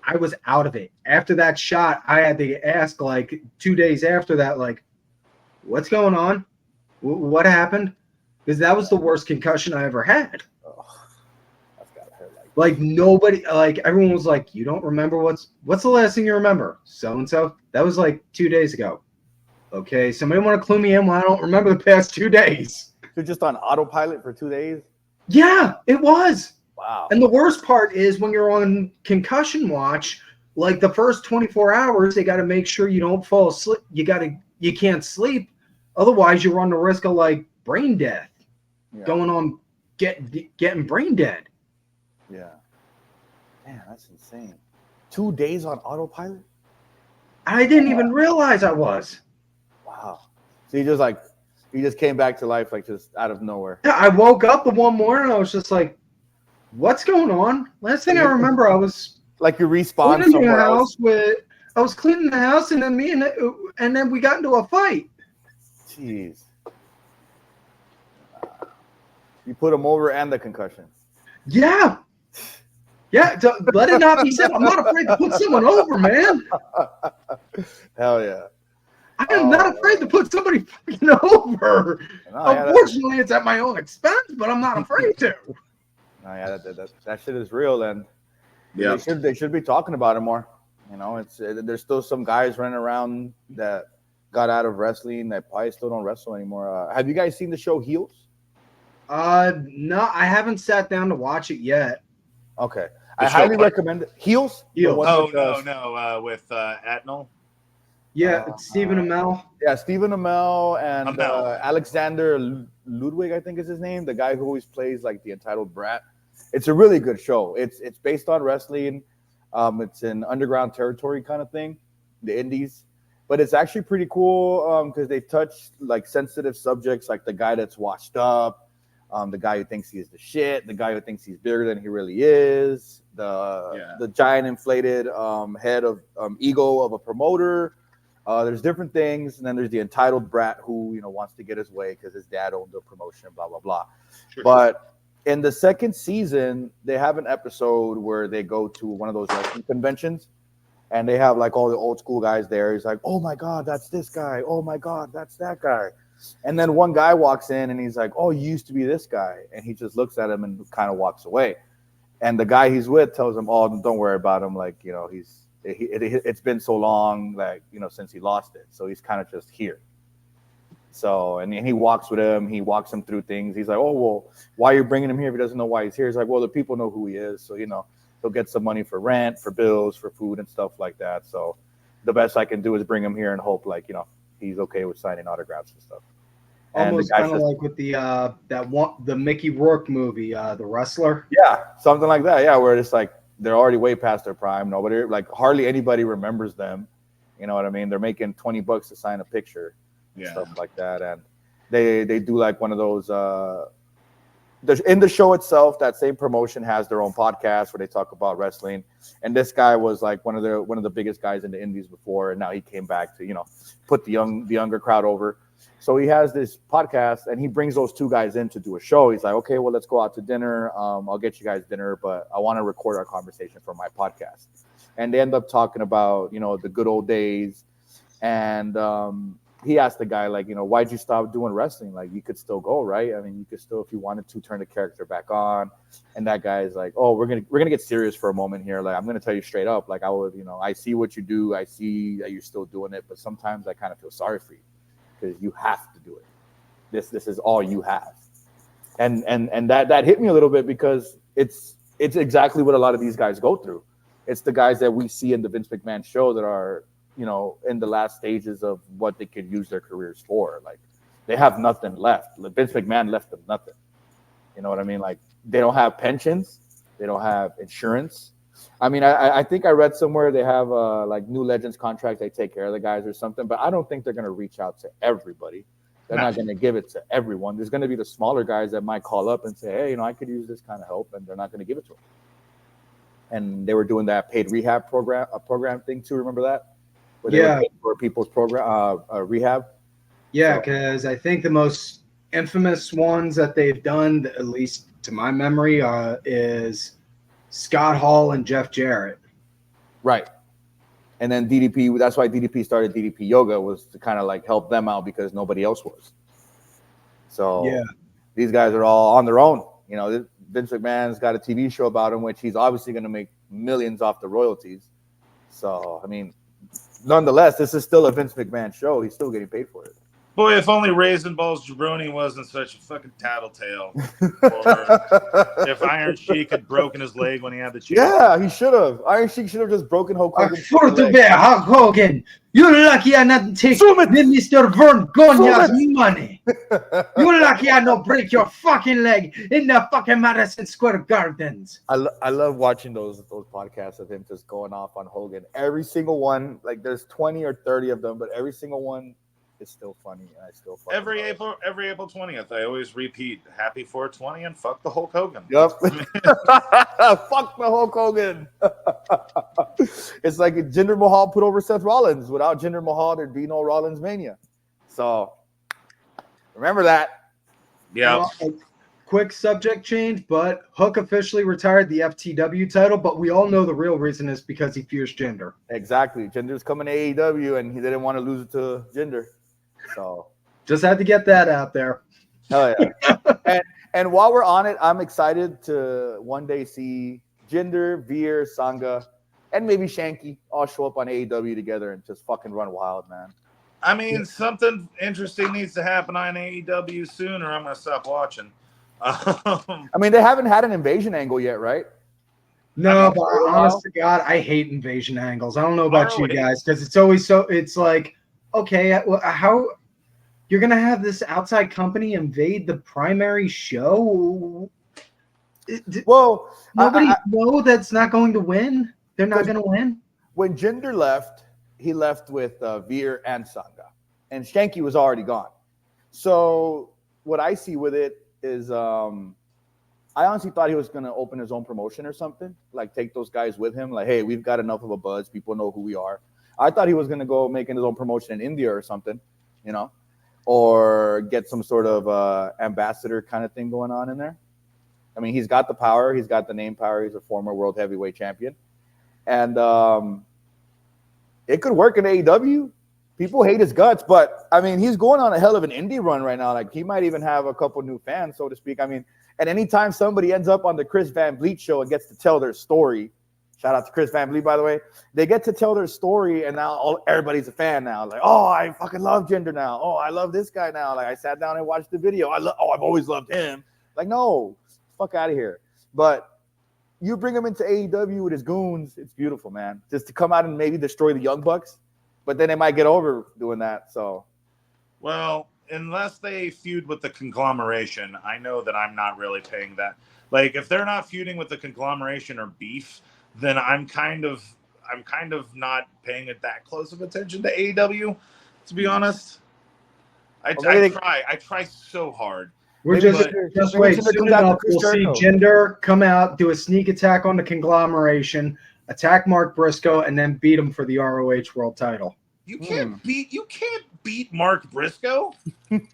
Speaker 2: I was out of it. After that shot, I had to ask like 2 days after that, like, what's going on? What happened? Because that was the worst concussion I ever had.
Speaker 3: Oh, that's gotta hurt
Speaker 2: Like nobody, like everyone was like, you don't remember what's the last thing you remember? So and so. That was like 2 days ago. Okay, somebody want to clue me in when I don't remember the past 2 days.
Speaker 3: You're just on autopilot for 2 days?
Speaker 2: Yeah, it was.
Speaker 3: Wow.
Speaker 2: And the worst part is when you're on concussion watch, like the first 24 hours, they got to make sure you don't fall asleep. You can't sleep. Otherwise, you run the risk of like brain death, going on getting brain dead.
Speaker 3: Yeah. Man, that's insane. 2 days on autopilot?
Speaker 2: I didn't even realize I was.
Speaker 3: Wow. So you just came back to life like just out of nowhere.
Speaker 2: Yeah, I woke up the one morning, I was just like, what's going on? Last thing I remember, I was
Speaker 3: like you respawned somewhere else.
Speaker 2: I was cleaning the house, and then then we got into a fight.
Speaker 3: Jeez. You put him over and the concussion.
Speaker 2: Yeah. Yeah, let it not be said. I'm not afraid to put someone over, man.
Speaker 3: Hell yeah.
Speaker 2: I am not afraid to put somebody fucking over. Unfortunately, it's at my own expense, but I'm not afraid to.
Speaker 3: No, yeah, that shit is real, and
Speaker 4: yeah,
Speaker 3: they should be talking about it more. You know, there's still some guys running around that got out of wrestling that probably still don't wrestle anymore. Have you guys seen the show Heels?
Speaker 2: No, I haven't sat down to watch it yet.
Speaker 3: Okay, I highly recommend it. Heels?
Speaker 4: Oh no, with Atnell.
Speaker 2: Yeah, it's Stephen Amell.
Speaker 3: Yeah, Stephen Amell and Alexander Ludwig, I think is his name, the guy who always plays like the entitled brat. It's a really good show. It's based on wrestling. It's an underground territory kind of thing, the indies. But it's actually pretty cool because they touch like sensitive subjects, like the guy that's washed up, the guy who thinks he's the shit, the guy who thinks he's bigger than he really is, the giant inflated head of ego of a promoter. There's different things, and then there's the entitled brat who wants to get his way because his dad owned the promotion, blah blah blah. Sure. But in the second season, they have an episode where they go to one of those wrestling conventions, and they have like all the old school guys there. He's like, "Oh my God, that's this guy. Oh my God, that's that guy." And then one guy walks in, and he's like, "Oh, you used to be this guy," and he just looks at him and kind of walks away. And the guy he's with tells him, "Oh, don't worry about him. Like, it's been so long, like, since he lost it. So he's kind of just here." So, and he walks with him. He walks him through things. He's like, "Oh, well, why are you bringing him here if he doesn't know why he's here?" He's like, "Well, the people know who he is. So, he'll get some money for rent, for bills, for food and stuff like that. So the best I can do is bring him here and hope, like, he's okay with signing autographs and stuff."
Speaker 2: Almost kind of like with the Mickey Rourke movie, The Wrestler.
Speaker 3: Yeah, something like that. Yeah, where it's like, they're already way past their prime. Nobody, like, hardly anybody remembers them. You know what I mean? They're making $20 to sign a picture, and stuff like that. And they do like one of those. In the show itself, that same promotion has their own podcast where they talk about wrestling. And this guy was like one of the biggest guys in the indies before, and now he came back to put the younger crowd over. So he has this podcast, and he brings those two guys in to do a show. He's like, "Okay, well, let's go out to dinner. I'll get you guys dinner, but I want to record our conversation for my podcast." And they end up talking about, the good old days. And he asked the guy, like, "Why'd you stop doing wrestling? Like, you could still go, right? I mean, you could still, if you wanted to, turn the character back on." And that guy is like, "Oh, we're gonna get serious for a moment here. Like, I'm gonna tell you straight up. Like, I see what you do. I see that you're still doing it, but sometimes I kind of feel sorry for you, because you have to do it. This is all you have." And that hit me a little bit, because it's exactly what a lot of these guys go through. It's the guys that we see in the Vince McMahon show that are in the last stages of what they could use their careers for. Like, they have nothing left. Like, Vince McMahon left them nothing. You know what I mean? Like, they don't have pensions. They don't have insurance. I mean, I think I read somewhere they have like new Legends contracts. They take care of the guys or something, but I don't think they're going to reach out to everybody. They're not going to give it to everyone. There's going to be the smaller guys that might call up and say, hey, I could use this kind of help, and they're not going to give it to them. And they were doing that paid rehab program thing too. Remember that? Where they were paying for people's program rehab.
Speaker 2: Yeah, because I think the most infamous ones that they've done, at least to my memory, is Scott Hall and Jeff Jarrett.
Speaker 3: Right. And then DDP, that's why DDP started DDP Yoga, was to kind of like help them out because nobody else was. So these guys are all on their own. Vince McMahon's got a TV show about him, which he's obviously going to make millions off the royalties. So, I mean, nonetheless, this is still a Vince McMahon show. He's still getting paid for it.
Speaker 4: Boy, if only Raisin Balls Jabroni wasn't such a fucking tattletale. Or if Iron Sheik had broken his leg when he had the chance.
Speaker 3: Yeah, he should have. Iron Sheik should have just broken Hulk Hogan.
Speaker 2: Hulk Hogan. You're lucky I not take Mr. Vern Gogna's money. You're lucky I not break your fucking leg in the fucking Madison Square Gardens.
Speaker 3: I love watching those podcasts of him just going off on Hogan. Every single one, like there's 20 or 30 of them, but every single one, it's still funny, and I still fuck
Speaker 4: every April 20th. I always repeat happy 420 and fuck the Hulk Hogan.
Speaker 3: Yep. Fuck the Hulk Hogan. It's like if Jinder Mahal put over Seth Rollins. Without Jinder Mahal, there'd be no Rollins Mania. So remember that.
Speaker 4: Yeah.
Speaker 2: Quick subject change, but Hook officially retired the FTW title, but we all know the real reason is because he fears Jinder.
Speaker 3: Exactly. Jinder's coming to AEW, and he didn't want to lose it to Jinder. So
Speaker 2: just had to get that out there.
Speaker 3: Hell yeah. and while we're on it, I'm excited to one day see Jinder, Veer, Sangha, and maybe Shanky all show up on AEW together and just fucking run wild, man.
Speaker 4: I mean, something interesting needs to happen on AEW soon, or I'm going to stop watching.
Speaker 2: I
Speaker 3: mean, they haven't had an invasion angle yet, right?
Speaker 2: No, but honest to God, I hate invasion angles. I don't know about you guys, because it's always it's like, okay, how you're going to have this outside company invade the primary show?
Speaker 3: Well,
Speaker 2: nobody know that's not going to win. They're not going to win.
Speaker 3: When Jinder left, he left with Veer and Sangha, and Shanky was already gone. So what I see with it is I honestly thought he was going to open his own promotion or something, like take those guys with him. Like, hey, we've got enough of a buzz. People know who we are. I thought he was going to go making his own promotion in India or something, or get some sort of ambassador kind of thing going on in there. I mean, he's got the power. He's got the name power. He's a former world heavyweight champion. And it could work in AEW. People hate his guts, but, I mean, he's going on a hell of an indie run right now. Like, he might even have a couple new fans, so to speak. I mean, and anytime somebody ends up on the Chris Van Vliet show and gets to tell their story, shout out to Chris Van Vliet, by the way, they get to tell their story, and now everybody's a fan now. Like, oh, I fucking love Jinder now. Oh, I love this guy now. Like, I sat down and watched the video. I've always loved him. Like, no, fuck out of here. But you bring him into AEW with his goons, it's beautiful, man. Just to come out and maybe destroy the Young Bucks. But then they might get over doing that. So,
Speaker 4: well, unless they feud with the conglomeration, I know that I'm not really paying that. Like, if they're not feuding with the conglomeration or beef, then I'm kind of not paying it that close of attention to AEW. To be honest, I try so hard.
Speaker 2: We're just wait. Soon enough, we'll see Jinder come out, do a sneak attack on the conglomeration, attack Mark Briscoe, and then beat him for the ROH World Title.
Speaker 4: You can't beat Mark Briscoe. Like,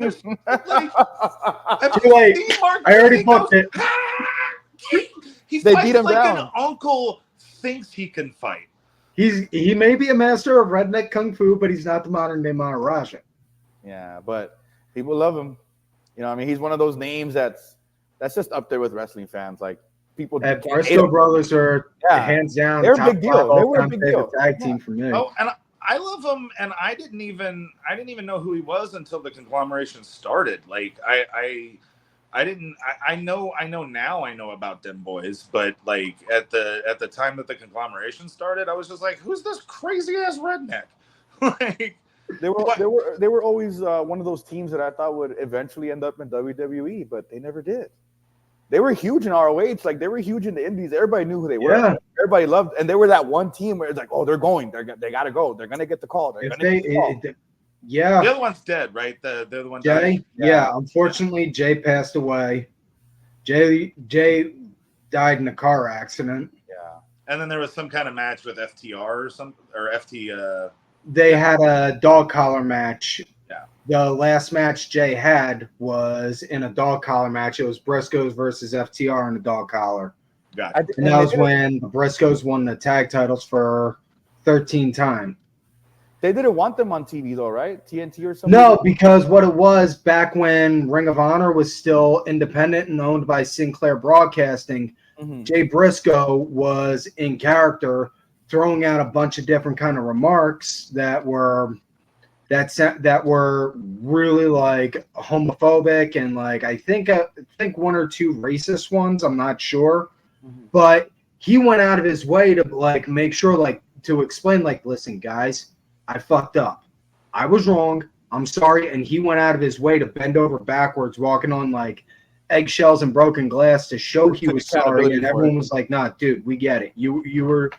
Speaker 2: I already booked it.
Speaker 4: He
Speaker 3: they
Speaker 4: fights
Speaker 3: beat him
Speaker 4: like
Speaker 3: down.
Speaker 4: An uncle thinks he can fight.
Speaker 2: He may be a master of redneck kung fu, but he's not the modern day Maharaja.
Speaker 3: Yeah, but people love him. I mean, he's one of those names that's just up there with wrestling fans. Like, people.
Speaker 2: And Briscoe brothers are hands down.
Speaker 3: They're a big deal. They were a big deal.
Speaker 2: Tag team for me.
Speaker 4: Oh, and I love him, and I didn't even know who he was until the conglomeration started. Like, I know now I know about them boys, but like at the time that the conglomeration started, I was just like, who's this crazy ass redneck? Like,
Speaker 3: They were always one of those teams that I thought would eventually end up in WWE, but they never did. They were huge in ROH, like they were huge in the Indies. Everybody knew who they were.
Speaker 2: Yeah.
Speaker 3: Everybody loved, and they were that one team where it's like, oh, they're going, they gotta go, they're gonna get the call.
Speaker 2: Yeah.
Speaker 4: the other one's dead, right? The other one
Speaker 2: Jay.
Speaker 4: died.
Speaker 2: Yeah. Unfortunately, Jay passed away. Jay died in a car accident.
Speaker 3: Yeah.
Speaker 4: And then there was some kind of match with FTR or something, or FT.
Speaker 2: They had a dog collar match.
Speaker 4: Yeah.
Speaker 2: The last match Jay had was in a dog collar match. It was Briscoes versus FTR in a dog collar.
Speaker 4: Gotcha.
Speaker 2: And that was when the Briscoes won the tag titles for 13 time.
Speaker 3: They didn't want them on TV though, right? TNT or something?
Speaker 2: No, because what it was back when Ring of Honor was still independent and owned by Sinclair Broadcasting, Jay Briscoe was in character throwing out a bunch of different kind of remarks that were really like homophobic and like I think one or two racist ones. I'm not sure, but he went out of his way to like make sure like to explain like, listen, guys, I fucked up. I was wrong. I'm sorry. And he went out of his way to bend over backwards, walking on like eggshells and broken glass to show he was sorry. And everyone was like, nah, dude, we get it. You were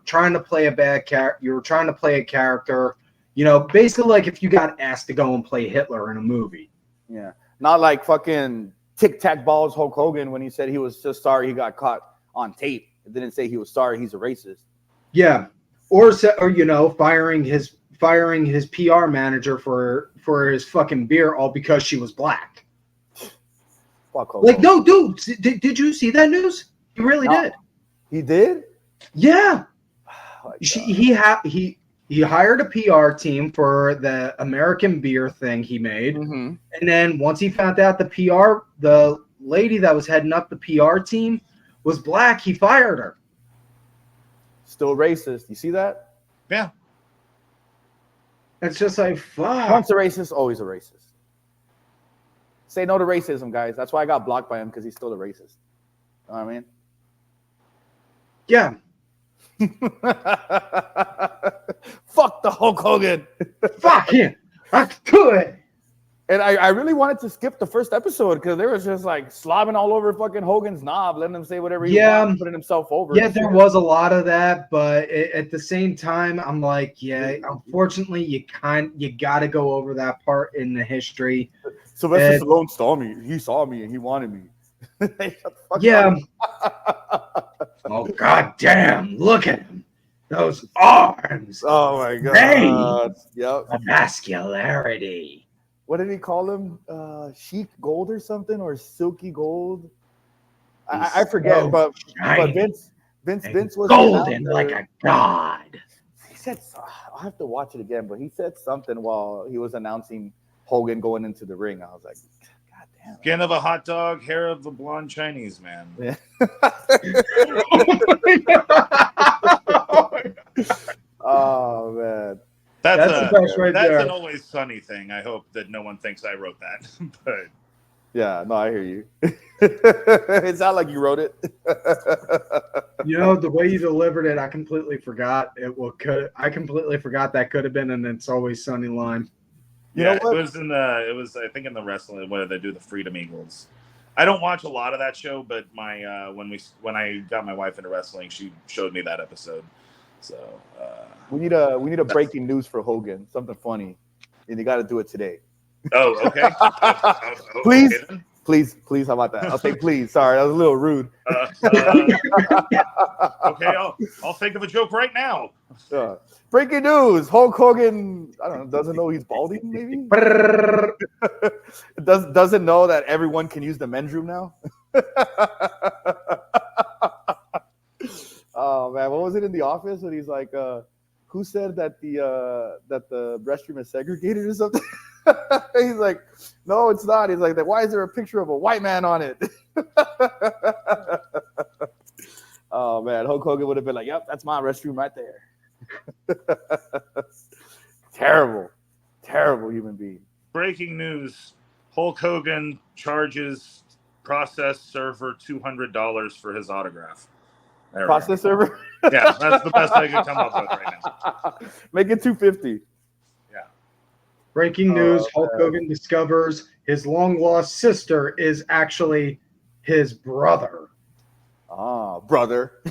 Speaker 2: trying to play a bad character. You were trying to play a character, you know, basically like if you got asked to go and play Hitler in a movie.
Speaker 3: Yeah. Not like fucking tic-tac balls Hulk Hogan when he said he was just sorry he got caught on tape. It didn't say he was sorry he's a racist.
Speaker 2: Yeah. Or you know, firing his PR manager for his fucking beer all because she was black.
Speaker 3: Fuck Hulk
Speaker 2: like,
Speaker 3: Hogan.
Speaker 2: no, dude, did you see that news? He really did.
Speaker 3: He did?
Speaker 2: Yeah. He hired a PR team for the American beer thing he made. And then once he found out the lady that was heading up the PR team was black, he fired her.
Speaker 3: Still racist. You see that?
Speaker 4: Yeah.
Speaker 2: It's just like, fuck.
Speaker 3: Once a racist, always a racist. Say no to racism, guys. That's why I got blocked by him, because he's still a racist. You know what I mean?
Speaker 2: Yeah.
Speaker 3: Fuck the Hulk Hogan.
Speaker 2: Fuck him. I could.
Speaker 3: And I really wanted to skip the first episode because they was just like slobbing all over fucking Hogan's knob, letting him say whatever he wanted, putting himself over.
Speaker 2: Yeah, there was a lot of that, but at the same time, I'm like, yeah, unfortunately, you got to go over that part in the history.
Speaker 3: Sylvester Stallone saw me. He saw me and he wanted me.
Speaker 2: Yeah. Oh, god damn. Look at him. Those arms.
Speaker 3: Oh, my God.
Speaker 2: Veins.
Speaker 3: Yep.
Speaker 2: The vascularity.
Speaker 3: What did he call him? Chic gold or something, or silky gold? I forget, but Vince was
Speaker 2: golden like a god.
Speaker 3: He said, I'll have to watch it again, but he said something while he was announcing Hogan going into the ring. I was like, God damn.
Speaker 4: Skin of a hot dog, hair of a blonde Chinese man.
Speaker 3: Yeah. Oh man.
Speaker 2: That's the best right there.
Speaker 4: That's an Always Sunny thing. I hope that no one thinks I wrote that. But
Speaker 3: yeah, no, I hear you. It's not like you wrote it.
Speaker 2: You know, the way you delivered it, I completely forgot. I completely forgot that could have been an It's Always Sunny line.
Speaker 3: Yeah,
Speaker 4: it was I think in the wrestling where they do the Freedom Eagles. I don't watch a lot of that show, but my when I got my wife into wrestling, she showed me that episode. So
Speaker 3: we need a breaking news for Hogan, something funny, and you got to do it today.
Speaker 4: Oh, okay.
Speaker 3: Please,
Speaker 4: okay,
Speaker 3: please. How about that? I'll say please. Sorry, that was a little rude.
Speaker 4: Okay, I'll think of a joke right now.
Speaker 3: Breaking news: Hulk Hogan, I don't know, doesn't know he's balding. Maybe doesn't know that everyone can use the men's room now. Oh man, what was it in The Office when he's like, "Who said that the restroom is segregated or something?" He's like, "No, it's not." He's like, "Why is there a picture of a white man on it?" Oh man, Hulk Hogan would have been like, "Yep, that's my restroom right there." Terrible human being.
Speaker 4: Breaking news: Hulk Hogan charges process server $200 for his autograph. There we
Speaker 3: Process
Speaker 4: go.
Speaker 3: server.
Speaker 4: Yeah, that's the best I could come up with right now.
Speaker 3: Make it 250.
Speaker 4: Yeah.
Speaker 2: Breaking news: Hulk
Speaker 3: man.
Speaker 2: Hogan discovers his long-lost sister is actually his brother.
Speaker 3: Ah, brother.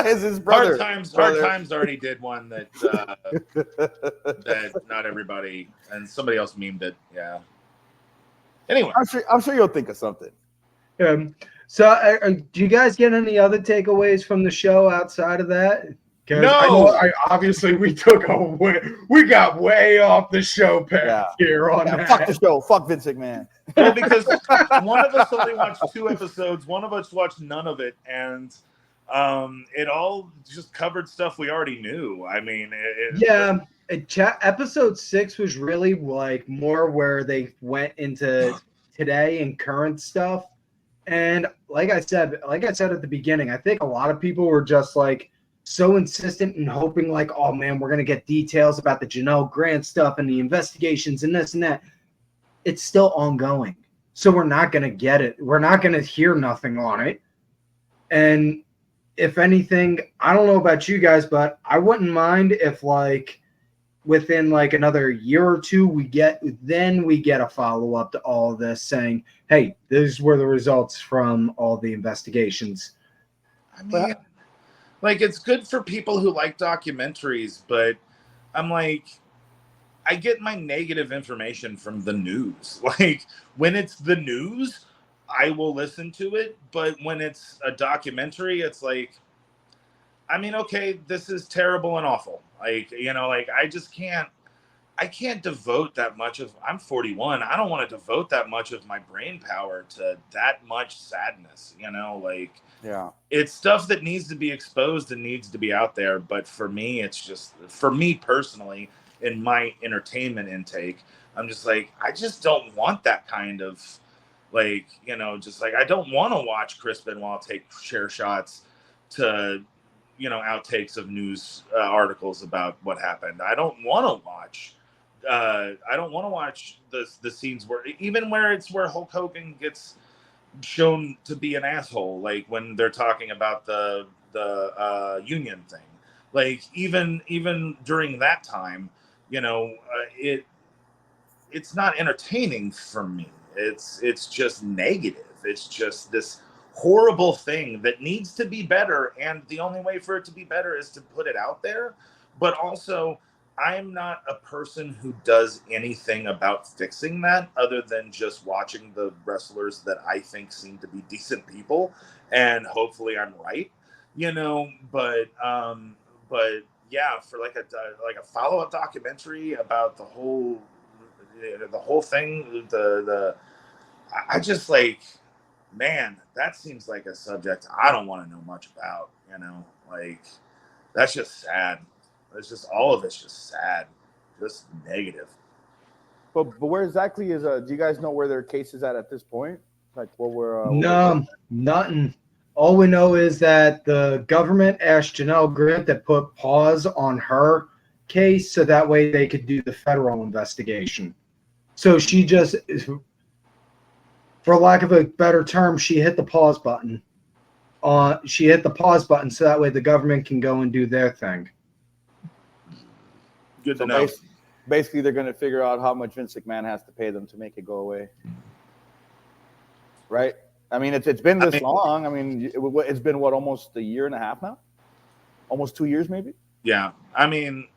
Speaker 3: Is his brother.
Speaker 4: Hard Times already did one that that not everybody, and somebody else memed it. Yeah. Anyway,
Speaker 3: I'm sure you'll think of something.
Speaker 2: So, do you guys get any other takeaways from the show outside of that? Because
Speaker 4: No.
Speaker 2: obviously we got way off the show path here on that.
Speaker 3: Fuck the show. Fuck Vince McMahon.
Speaker 4: Well, because one of us only watched 2 episodes, one of us watched none of it, and it all just covered stuff we already knew. I mean,
Speaker 2: episode 6 was really like more where they went into today and current stuff. And like I said at the beginning, I think a lot of people were just like so insistent and hoping like, oh man, we're gonna get details about the Janelle Grant stuff and the investigations and this and that. It's still ongoing, so we're not gonna get it. We're not gonna hear nothing on it. And if anything, I don't know about you guys, but I wouldn't mind if like within like another year or two we get a follow-up to all of this saying, hey, these were the results from all the investigations.
Speaker 4: I mean, like, it's good for people who like documentaries, but I'm like, I get my negative information from the news. Like, when it's the news, I will listen to it, but when it's a documentary, it's like, I mean, okay, this is terrible and awful. Like, you know, like I can't devote that much of, I'm 41. I don't want to devote that much of my brain power to that much sadness, you know, like,
Speaker 3: yeah,
Speaker 4: it's stuff that needs to be exposed and needs to be out there. But for me, it's just, for me personally, in my entertainment intake, I'm just like, I just don't want that kind of, like, you know, just like, I don't want to watch Chris Benoit take share shots to, you know, outtakes of news articles about what happened. I don't want to watch the scenes where, even where Hulk Hogan gets shown to be an asshole, like when they're talking about the union thing. Like, even during that time, you know, it's not entertaining for me. It's just negative. It's just this horrible thing that needs to be better, and the only way for it to be better is to put it out there. But also, I'm not a person who does anything about fixing that other than just watching the wrestlers that I think seem to be decent people, and hopefully I'm right, you know. But yeah, for like a follow-up documentary about the whole thing, I just like, man, that seems like a subject I don't want to know much about, you know. Like, that's just sad. It's just, all of it's just sad, just negative.
Speaker 3: But where exactly is do you guys know where their case is at this point? Like, what we're
Speaker 2: no, nothing. All we know is that the government asked Janelle Grant to put pause on her case so that way they could do the federal investigation. So she just, for lack of a better term, she hit the pause button. She hit the pause button so that way the government can go and do their thing.
Speaker 4: Good to know.
Speaker 3: Basically, they're going to figure out how much Vince McMahon has to pay them to make it go away. Right? I mean, it's been this long. I mean, it's been, what, almost a year and a half now? Almost 2 years, maybe?
Speaker 4: Yeah. I mean,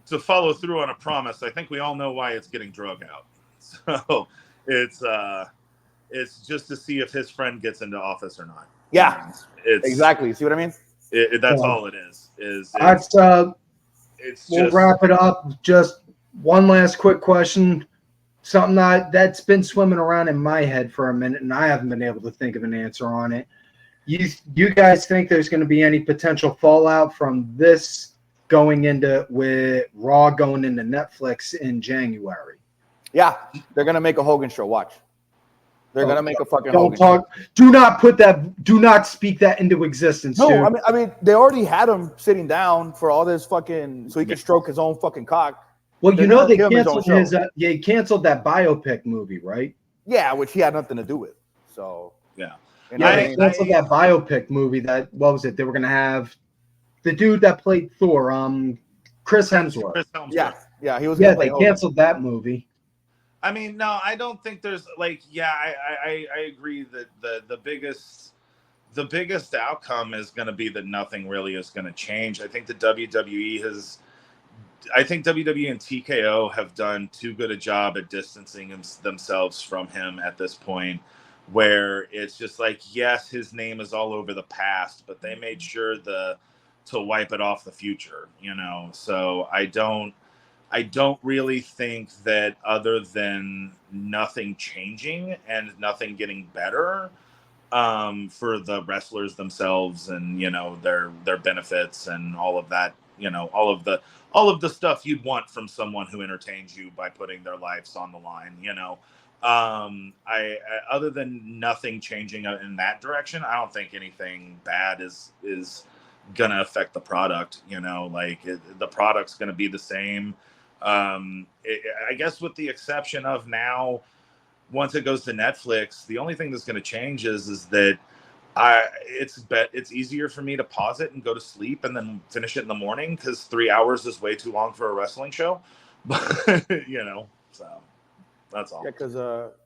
Speaker 4: to follow through on a promise, I think we all know why it's getting drug out. So it's just to see if his friend gets into office or not.
Speaker 3: Yeah, exactly. See what I mean?
Speaker 4: That's all it is.
Speaker 2: We'll wrap it up. Just one last quick question. Something that's been swimming around in my head for a minute, and I haven't been able to think of an answer on it. You guys think there's going to be any potential fallout from this going into with Raw going into Netflix in January?
Speaker 3: Yeah, they're going to make a Hogan show. Watch. They're going to make a fucking
Speaker 2: Don't
Speaker 3: Hogan
Speaker 2: talk.
Speaker 3: show.
Speaker 2: Do not speak that into existence.
Speaker 3: No,
Speaker 2: dude.
Speaker 3: I mean, they already had him sitting down for all this fucking, so he could stroke his own fucking cock.
Speaker 2: Well, you know, they canceled he canceled that biopic movie, right?
Speaker 3: Yeah, which he had nothing to do with. So
Speaker 4: yeah,
Speaker 3: You know
Speaker 2: Yeah,
Speaker 3: what I
Speaker 2: they
Speaker 3: mean?
Speaker 2: canceled that biopic movie. That what was it? They were gonna have the dude that played Thor, Chris Hemsworth.
Speaker 4: Chris Helmsworth.
Speaker 3: Yeah, yeah, he was
Speaker 2: Yeah,
Speaker 3: gonna play
Speaker 2: they
Speaker 3: Hogan.
Speaker 2: canceled that movie.
Speaker 4: I mean, no, I don't think there's like, yeah, I agree that the biggest outcome is going to be that nothing really is going to change. I think the WWE has, I think WWE and TKO have done too good a job at distancing themselves from him at this point, where it's just like, yes, his name is all over the past, but they made sure to wipe it off the future, you know. So I don't really think that other than nothing changing and nothing getting better for the wrestlers themselves and, you know, their benefits and all of that, you know, all of the stuff you'd want from someone who entertains you by putting their lives on the line, you know. I other than nothing changing in that direction, I don't think anything bad is gonna affect the product, you know. Like the product's gonna be the same. I guess with the exception of now, once it goes to Netflix, the only thing that's going to change is that it's easier for me to pause it and go to sleep and then finish it in the morning, because 3 hours is way too long for a wrestling show. But you know, so that's all.
Speaker 3: Yeah, because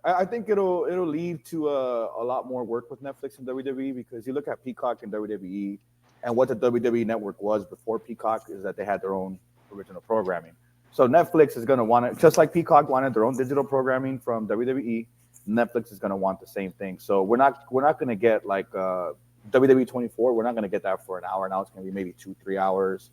Speaker 3: I think it'll lead to a lot more work with Netflix and WWE, because you look at Peacock and WWE, and what the WWE network was before Peacock is that they had their own original programming. So Netflix is going to want it, just like Peacock wanted their own digital programming from WWE. Netflix is going to want the same thing. So we're not going to get like WWE 24. We're not going to get that for an hour. Now it's going to be maybe 2-3 hours.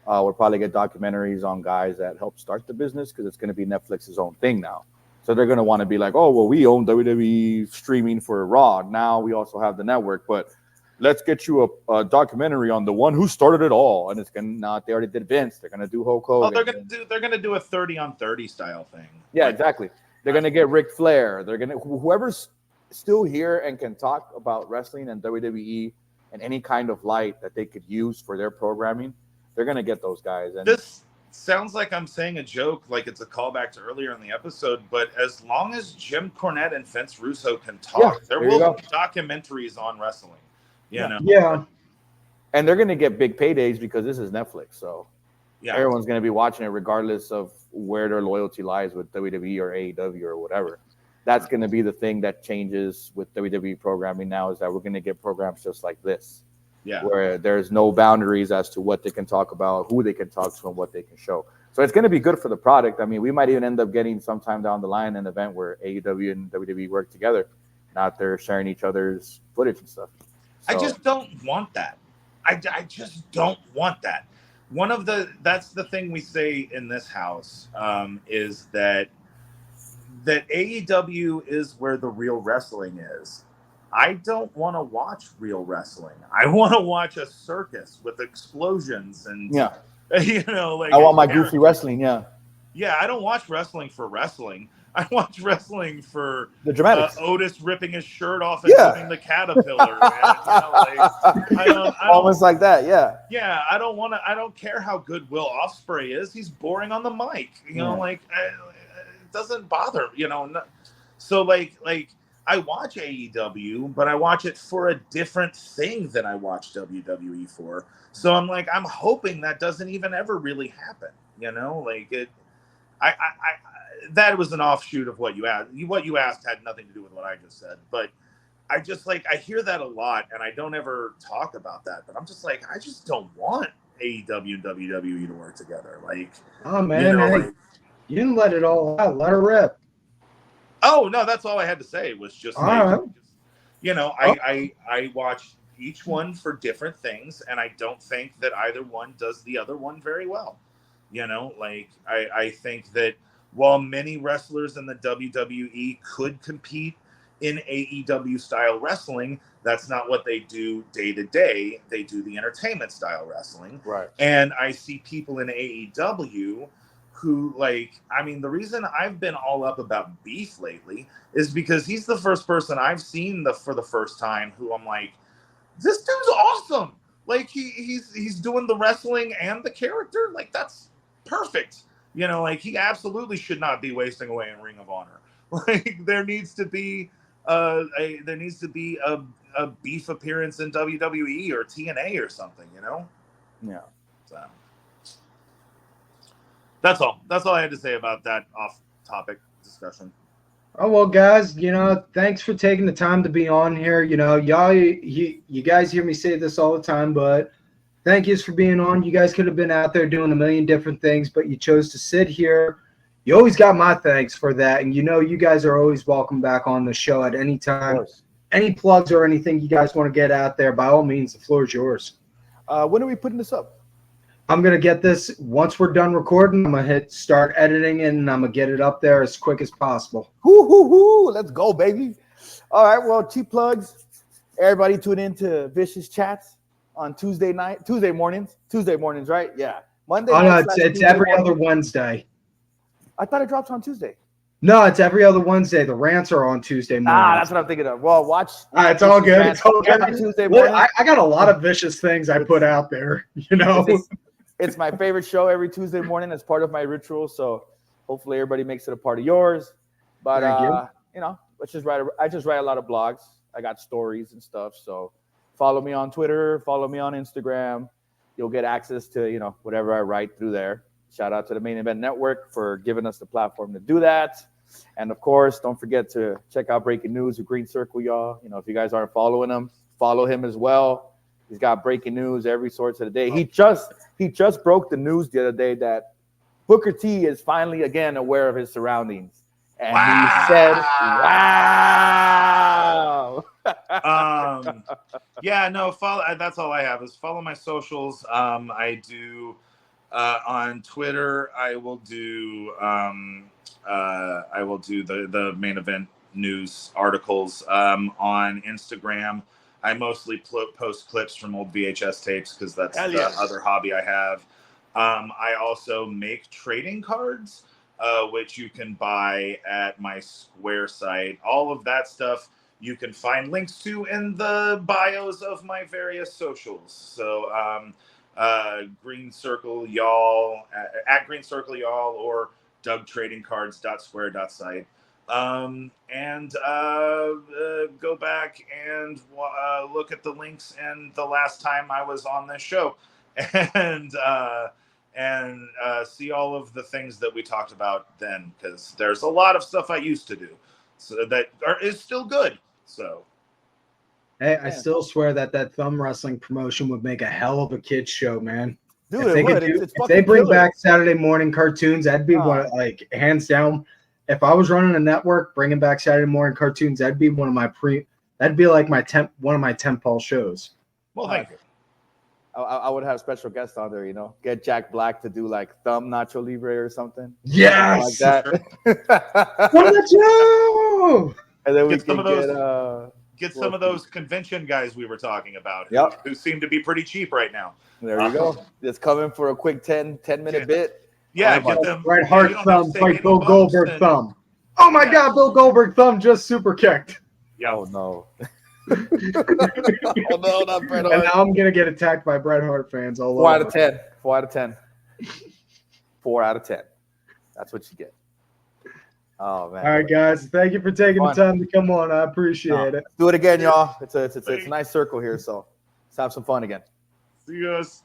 Speaker 3: We'll probably get documentaries on guys that helped start the business, because it's going to be Netflix's own thing now. So they're going to want to be like, oh, well, we own WWE streaming for Raw. Now we also have the network, but let's get you a documentary on the one who started it all. And it's going to not, they already did Vince. They're going to do Hulk Hogan.
Speaker 4: Oh, they're going to do a 30-on-30 style thing.
Speaker 3: Yeah,
Speaker 4: like,
Speaker 3: exactly. They're going to get Ric Flair. They're going to, whoever's still here and can talk about wrestling and WWE and any kind of light that they could use for their programming, they're going to get those guys. And
Speaker 4: this sounds like I'm saying a joke, like it's a callback to earlier in the episode, but as long as Jim Cornette and Vince Russo can talk, there will be documentaries on wrestling. You know?
Speaker 2: Yeah.
Speaker 3: And they're going to get big paydays because this is Netflix. So
Speaker 4: yeah,
Speaker 3: everyone's going to be watching it regardless of where their loyalty lies with WWE or AEW or whatever. That's going to be the thing that changes with WWE programming now, is that we're going to get programs just like this.
Speaker 4: Yeah.
Speaker 3: Where there's no boundaries as to what they can talk about, who they can talk to, and what they can show. So it's going to be good for the product. I mean, we might even end up getting sometime down the line an event where AEW and WWE work together. Not they're sharing each other's footage and stuff. So,
Speaker 4: I just don't want that. I just don't want that. That's the thing we say in this house, is that AEW is where the real wrestling is. I don't want to watch real wrestling. I want to watch a circus with explosions and, you know, like,
Speaker 3: I want my goofy wrestling.
Speaker 4: Yeah, I don't watch wrestling for wrestling. I watch wrestling for
Speaker 3: the dramatics.
Speaker 4: Otis ripping his shirt off and doing the caterpillar. And, you know, like, I don't,
Speaker 3: almost like that.
Speaker 4: Yeah, I don't care how good Will Ospreay is. He's boring on the mic. You know, like, it doesn't bother. You know, so like I watch AEW, but I watch it for a different thing than I watch WWE for. So I'm hoping that doesn't even ever really happen. You know, like it. That was an offshoot of what you asked. What you asked had nothing to do with what I just said, but I just I hear that a lot, and I don't ever talk about that. But I'm just like, I just don't want AEW and WWE to work together. Like,
Speaker 2: oh man, you didn't let it all out. Let her rip.
Speaker 4: Oh no, that's all I had to say. Was just you know, I watch each one for different things, and I don't think that either one does the other one very well. You know, like I think that while many wrestlers in the WWE could compete in AEW style wrestling, that's not what they do day to day. They do the entertainment style wrestling.
Speaker 3: Right.
Speaker 4: And I see people in AEW who, like, I mean, the reason I've been all up about Beef lately is because he's the first person I've seen for the first time who I'm like, this dude's awesome. Like he's doing the wrestling and the character. Like, that's perfect. You know, like, he absolutely should not be wasting away in Ring of Honor. Like, there needs to be a a beef appearance in WWE or TNA or something, you know?
Speaker 3: Yeah.
Speaker 4: So that's all. That's all I had to say about that off-topic discussion.
Speaker 2: Oh, well, guys, thanks for taking the time to be on here. Y'all, you guys hear me say this all the time, but thank yous for being on. You guys could have been out there doing a million different things, but you chose to sit here. You always got my thanks for that. And you guys are always welcome back on the show at any time. Any plugs or anything you guys want to get out there, by all means, the floor is yours.
Speaker 3: When are we putting this up?
Speaker 2: I'm going to get this, once we're done recording, I'm going to hit start editing and I'm going to get it up there as quick as possible.
Speaker 3: Let's go, baby. All right, well, cheap plugs. Everybody tune in to Vicious Chats on Tuesday mornings, right? Yeah. Monday.
Speaker 2: Oh, no, it's every other Wednesday.
Speaker 3: I thought it drops on Tuesday.
Speaker 2: No, it's every other Wednesday. The rants are on Tuesday morning.
Speaker 3: That's what I'm thinking of. Well, watch.
Speaker 2: It's all good. It's all good.
Speaker 3: Every Tuesday morning.
Speaker 2: I got a lot of vicious things I put out there,
Speaker 3: It's my favorite show every Tuesday morning. It's part of my ritual. So hopefully everybody makes it a part of yours. But, I just write a lot of blogs. I got stories and stuff. So follow me on Twitter. Follow me on Instagram. You'll get access to, whatever I write through there. Shout out to the Main Event Network for giving us the platform to do that. And, of course, don't forget to check out Breaking News with Green Circle, y'all. If you guys aren't following him, follow him as well. He's got breaking news every sorts of the day. He just broke the news the other day that Booker T is finally again aware of his surroundings. And he said, wow.
Speaker 4: Follow. That's all I have is follow my socials. I do on Twitter. I will do the Main Event News articles. On Instagram, I mostly post clips from old VHS tapes because that's the other hobby I have. I also make trading cards, which you can buy at my Square site. All of that stuff you can find links to in the bios of my various socials. So Green Circle Yall at Green Circle Yall or DougTradingCards.square.site. Go back and look at the links and the last time I was on this show and see all of the things that we talked about then, because there's a lot of stuff I used to do is still good. So
Speaker 2: hey, I still swear that thumb wrestling promotion would make a hell of a kids show, man.
Speaker 3: Dude,
Speaker 2: if they bring back Saturday morning cartoons, that'd be hands down. If I was running a network, bringing back Saturday morning cartoons, that'd be one of my one of my tentpole shows.
Speaker 4: Well, thank you.
Speaker 3: I would have special guests on there, get Jack Black to do like thumb Nacho Libre or something.
Speaker 2: Yes,
Speaker 3: like that. And then we
Speaker 4: get some of those convention guys we were talking about who seem to be pretty cheap right now.
Speaker 3: There you go. Just coming for a quick 10-minute bit.
Speaker 4: Yeah, get them.
Speaker 2: Right heart thumb, fight Bill Goldberg thumb. Oh my God, Bill Goldberg thumb just super kicked.
Speaker 4: Yeah.
Speaker 3: Oh no. Oh no, not Bret Hart.
Speaker 2: And now I'm gonna get attacked by Bret Hart fans all over.
Speaker 3: 4 out of 10. 4 out of 10. 4 out of 10. That's what you get. Oh man.
Speaker 2: All right, guys. Thank you for taking the time to come on. I appreciate it.
Speaker 3: Do it again, y'all. It's a nice circle here, so let's have some fun again.
Speaker 4: See you guys.